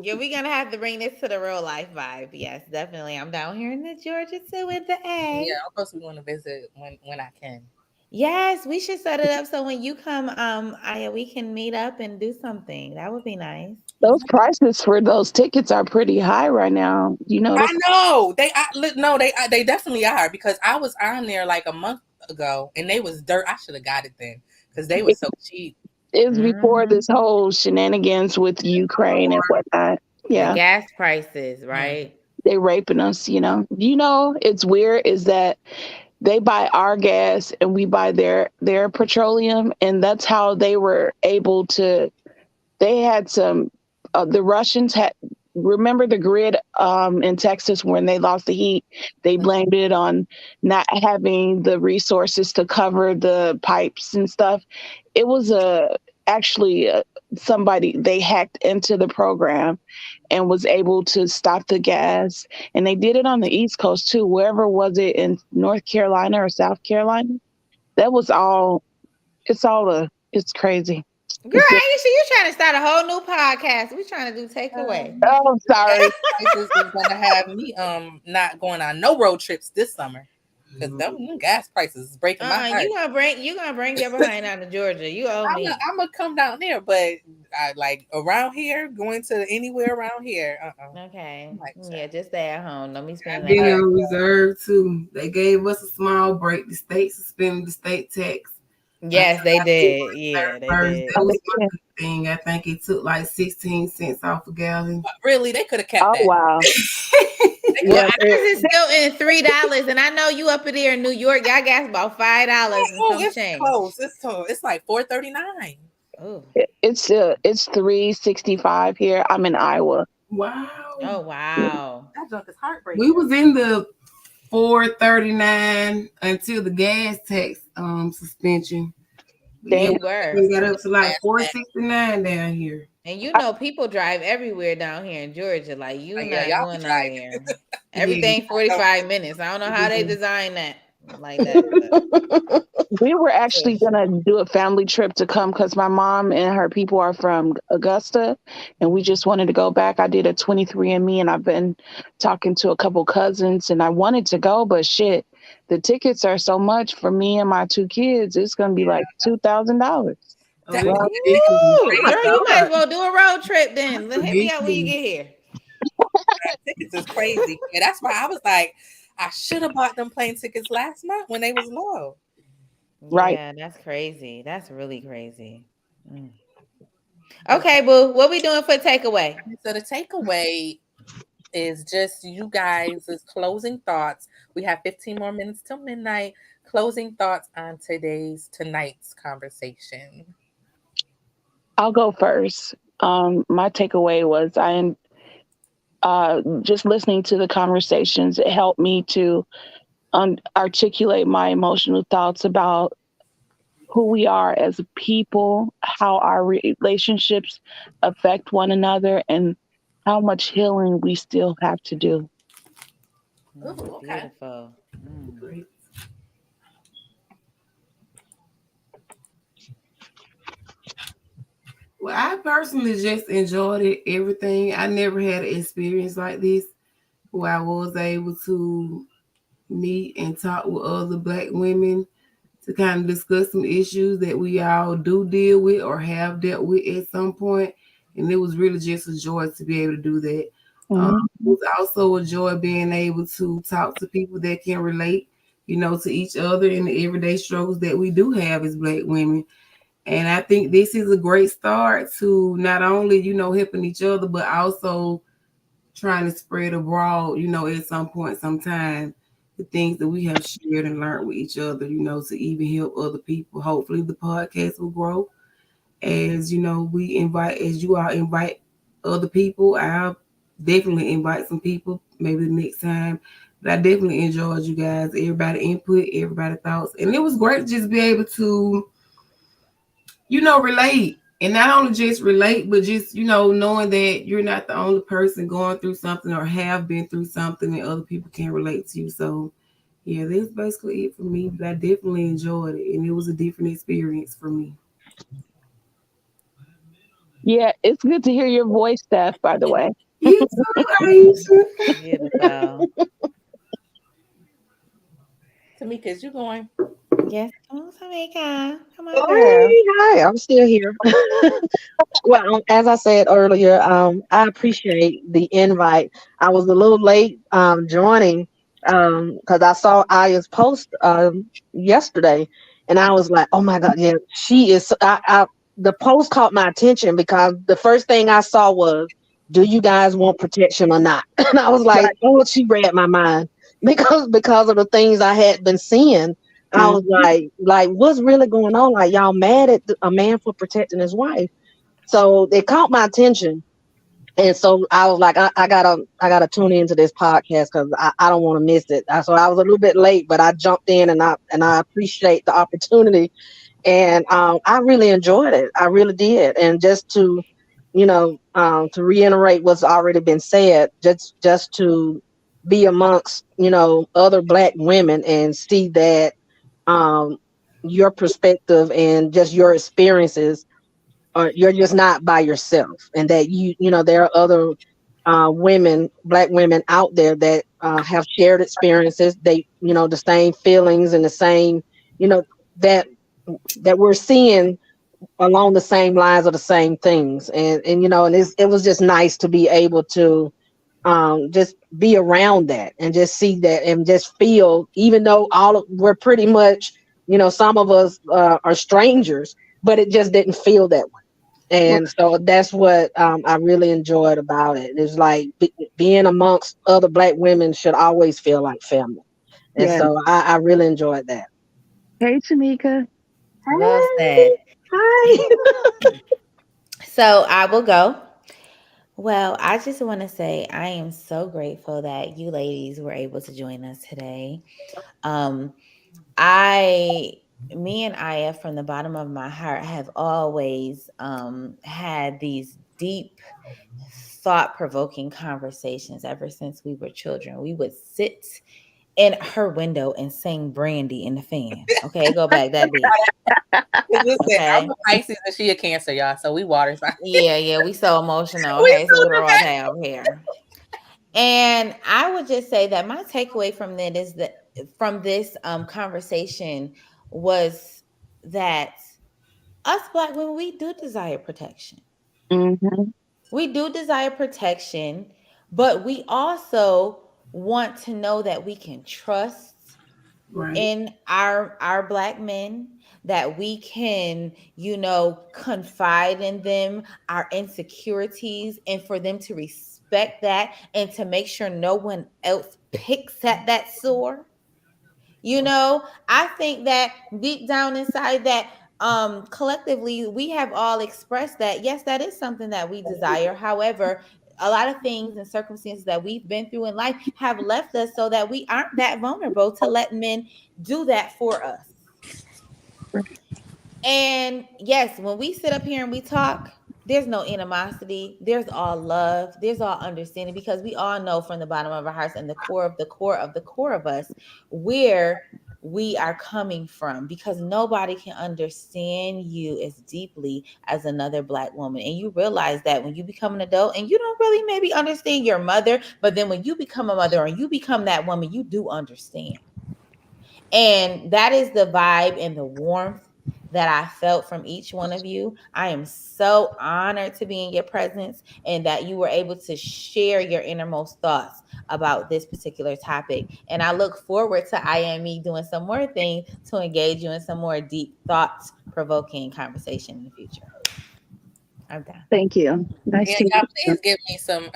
Yeah, we're gonna have to bring this to the real life vibe. Yes, definitely. I'm down here in the Georgia too with the A. Yeah, of course we want to visit when I can. Yes, we should set it up so when you come, we can meet up and do something. That would be nice. Those prices for those tickets are pretty high right now. I know they definitely are because I was on there like a month ago and they was dirt. I should have got it then because they were so cheap. It was before this whole shenanigans with Ukraine and whatnot. Yeah, the gas prices, right? They raping us. It's weird is that they buy our gas and we buy their petroleum, and that's how they were able to. They had some. The Russians had. Remember the grid in Texas when they lost the heat? They blamed it on not having the resources to cover the pipes and stuff. It was actually somebody they hacked into the program and was able to stop the gas. And they did it on the East Coast too. Wherever was it in North Carolina or South Carolina? That was all. It's crazy. Girl, Aisha, you trying to start a whole new podcast. We trying to do takeaway. Oh, sorry. This is gonna have me not going on no road trips this summer. Because them gas prices is breaking my heart. You gonna bring your behind down to Georgia. You owe me. I'm gonna come down there, but I like around here, going to anywhere around here. Okay. Yeah, just stay at home. Don't be spending I've been on reserve too. They gave us a small break. The state suspended the state tax. Yes, they did. Yeah, they did. That was my thing. I think it took like 16 cents off a gallon. Really? They could have kept that. Oh, wow. Well, ours is still in $3, and I know you up in there in New York. Y'all gas about $5 and some change. Close. It's like $4.39. Oh, it's $3.65 here. I'm in Iowa. Wow. Oh wow. That junk is heartbreaking. We was in the $4.39 until the gas tax suspension. They Yeah, We were. we got up to like Flashback. 469 down here. And you know, people drive everywhere down here in Georgia. Like you Yeah, not y'all be going driving. nowhere. Yeah, Everything So, 45 minutes. I don't know how they yeah. designed that like that, but we were for actually sure. gonna do a family trip to come because my mom and her people are from Augusta, and we just wanted to go back. I did a 23andMe, and I've been talking to a couple cousins, and I wanted to go, but shit, the tickets are so much for me and my two kids. It's gonna be like $2,000. Oh, that, it's Well, ridiculous. Woo! crazy. Girl, you might as yeah, well do a road trip then. Hit me out when you Ridiculous. get here. Tickets is crazy. Yeah, that's why I was like, I should have bought them plane tickets last month when they was low. right. Yeah, that's crazy. That's really crazy. Mm. Okay, boo. What we doing for takeaway? So the takeaway is just you guys' closing thoughts. We have 15 more minutes till midnight. Closing thoughts on tonight's conversation. I'll go first. My takeaway was just listening to the conversations. It helped me to articulate my emotional thoughts about who we are as a people, how our relationships affect one another, and how much healing we still have to do. Ooh, okay. Beautiful. Mm. Great. Well, I personally just enjoyed it, everything. I never had an experience like this where I was able to meet and talk with other Black women to kind of discuss some issues that we all do deal with or have dealt with at some point. And it was really just a joy to be able to do that. It Mhm. was also a joy being able to talk to people that can relate, to each other in the everyday struggles that we do have as Black women. And I think this is a great start to not only, helping each other, but also trying to spread abroad, at some point, sometime, the things that we have shared and learned with each other, to even help other people. Hopefully the podcast will grow as, as you all invite other people. I'll definitely invite some people maybe the next time. But I definitely enjoyed you guys, everybody input, everybody thoughts. And it was great to just be able to relate. And not only just relate, but just, knowing that you're not the only person going through something or have been through something and other people can relate to you. So, yeah, that's basically it for me. But I definitely enjoyed it. And it was a different experience for me. Yeah, it's good to hear your voice, Steph, by the way. You too, Aisha. Beautiful. Tamika, is you going? Yes. Come on, Tamika. Come on, girl. Hi, hi, I'm still here. Well, as I said earlier, I appreciate the invite. I was a little late joining because I saw Aya's post yesterday, and I was like, "Oh my God, yeah, she is." The post caught my attention because the first thing I saw was, "Do you guys want protection or not?" And I was like, Right. "Oh, she read my mind," because of the things I had been seeing. I was Mhm. like, what's really going on? Like, y'all mad at a man for protecting his wife? So it caught my attention. And so I was like, I gotta tune into this podcast because I don't want to miss it. So I was a little bit late, but I jumped in and I appreciate the opportunity. And I really enjoyed it. I really did. And just to reiterate what's already been said, just to be amongst other Black women and see that um, your perspective and just your experiences or you're just not by yourself, and that there are other women, Black women out there that have shared experiences, they the same feelings and the same you know that we're seeing along the same lines of the same things, and it was just nice to be able to just be around that and just see that and just feel, even though we're pretty much, some of us are strangers, but it just didn't feel that way. And so that's what I really enjoyed about it. It's like being amongst other Black women should always feel like family. And Yeah. so I really enjoyed that. Hey, Tamika. Well Hi. said. Hi. So I will go. Well, I just want to say I am so grateful that you ladies were able to join us today. Um, I me and Aya, from the bottom of my heart, have always had these deep, thought-provoking conversations ever since we were children. We would sit in her window and sing Brandy in the fan. Okay, go back that deep. Listen, I'm Okay. a Pisces and she a Cancer, y'all. So we water signs. Yeah, we so emotional. We Okay, so so we roll dramatic. down here. And I would just say that my takeaway from that is that from this conversation was that us Black women, we do desire protection. Mhm. We do desire protection, but we also want to know that we can trust Right. in our Black men, that we can, confide in them, our insecurities, and for them to respect that and to make sure no one else picks at that sore. I think that deep down inside that, collectively, we have all expressed that yes, that is something that we desire. However, a lot of things and circumstances that we've been through in life have left us so that we aren't that vulnerable to let men do that for us. And yes, when we sit up here and we talk, there's no animosity. There's all love. There's all understanding, because we all know from the bottom of our hearts and the core of the core of the core of us where we are coming from, because nobody can understand you as deeply as another Black woman. And you realize that when you become an adult and you don't really maybe understand your mother, but then when you become a mother and you become that woman, you do understand. And that is the vibe and the warmth that I felt from each one of you. I am so honored to be in your presence and that you were able to share your innermost thoughts about this particular topic. And I look forward to IME doing some more things to engage you in some more deep thoughts provoking conversation in the future. I'm done. Thank you. Nice Yeah, to y'all meet you. please give me some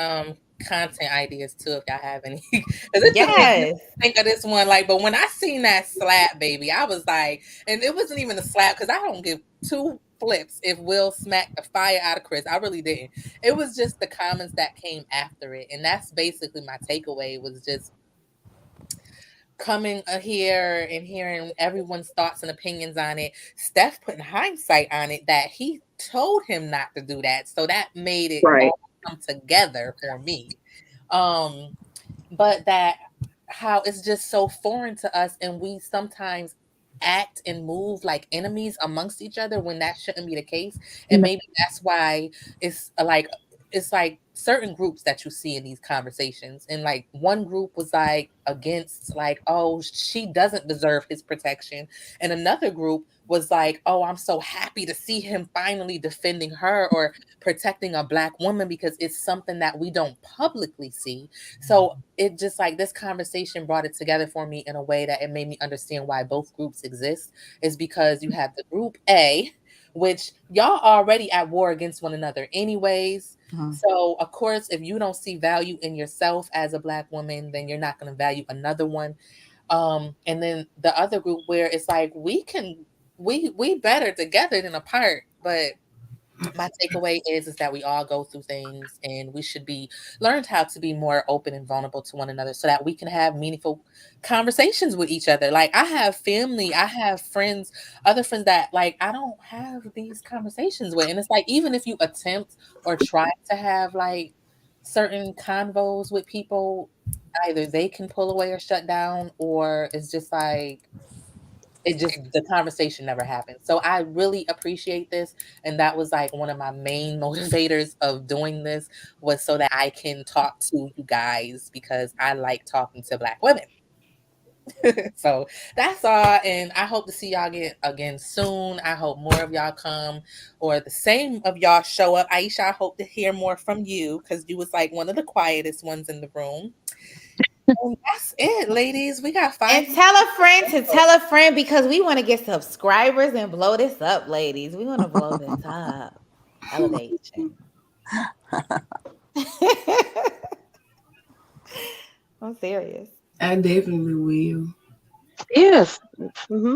content ideas too if y'all have any. Because it just made me Yes. think of this one. Like, but when I seen that slap, baby, I was like, and it wasn't even a slap because I don't give two flips if Will smacked the fire out of Chris. I really didn't. It was just the comments that came after it. And that's basically my takeaway was just coming here and hearing everyone's thoughts and opinions on it. Steph putting hindsight on it that he told him not to do that. So that made it Right. all come together for me. Um, but that how it's just so foreign to us and we sometimes act and move like enemies amongst each other when that shouldn't be the case. And maybe that's why it's like certain groups that you see in these conversations, and like one group was like against, like, oh, she doesn't deserve his protection, and another group was like, oh, I'm so happy to see him finally defending her or protecting a Black woman, because it's something that we don't publicly see. So it just like this conversation brought it together for me in a way that it made me understand why both groups exist, is because you have the group A, which y'all already at war against one another anyways. So of course, if you don't see value in yourself as a Black woman, then you're not going to value another one. And then the other group where it's like we better together than apart. But my takeaway is that we all go through things and we should be learned how to be more open and vulnerable to one another so that we can have meaningful conversations with each other. Like I have family, I have friends, other friends that like I don't have these conversations with. And it's like even if you attempt or try to have like certain convos with people, either they can pull away or shut down, or it's just like it just the conversation never happened. So I really appreciate this, and that was like one of my main motivators of doing this, was so that I can talk to you guys because I like talking to Black women. So that's all, and I hope to see y'all again soon. I hope more of y'all come, or the same of y'all show up. Aisha, I hope to hear more from you because you was like one of the quietest ones in the room. And that's it, ladies. We got And 5 tell a friend to minutes. tell a friend, because we want to get subscribers and blow this up, ladies. We want to blow this up. Elevation. I'm serious. I definitely will. Yes. Hmm.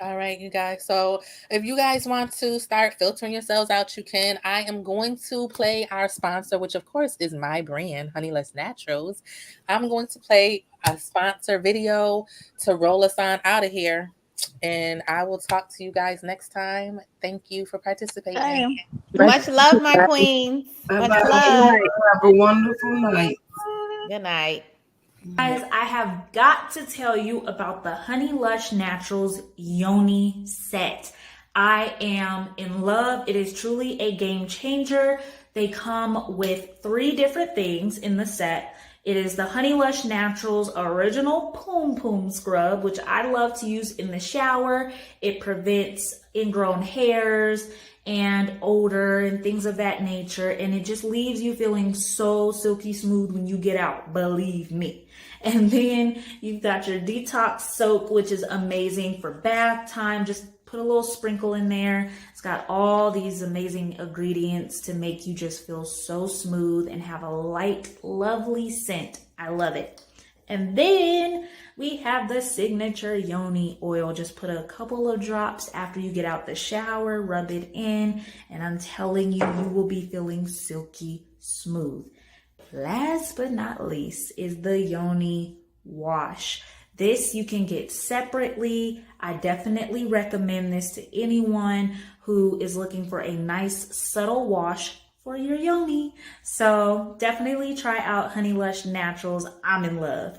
All right, you guys. So if you guys want to start filtering yourselves out, you can. I am going to play our sponsor, which of course is my brand, Honeyless Naturals. I'm going to play a sponsor video to roll us on out of here. And I will talk to you guys next time. Thank you for participating. Much love, my queens. Bye Much bye. love. Have a wonderful night. Good night. Guys, I have got to tell you about the Honey Lush Naturals Yoni set. I am in love. It is truly a game changer. They come with 3 different things in the set. It is the Honey Lush Naturals Original Poom Poom Scrub, which I love to use in the shower. It prevents ingrown hairs and odor and things of that nature. And it just leaves you feeling so silky smooth when you get out, believe me. And then you've got your detox soap, which is amazing for bath time. Just put a little sprinkle in there. It's got all these amazing ingredients to make you just feel so smooth and have a light, lovely scent. I love it. And then we have the signature Yoni oil. Just put a couple of drops after you get out the shower, rub it in, and I'm telling you, you will be feeling silky smooth. Last but not least is the Yoni wash. This you can get separately. I definitely recommend this to anyone who is looking for a nice subtle wash for your yoni. So definitely try out Honey Lush Naturals. I'm in love.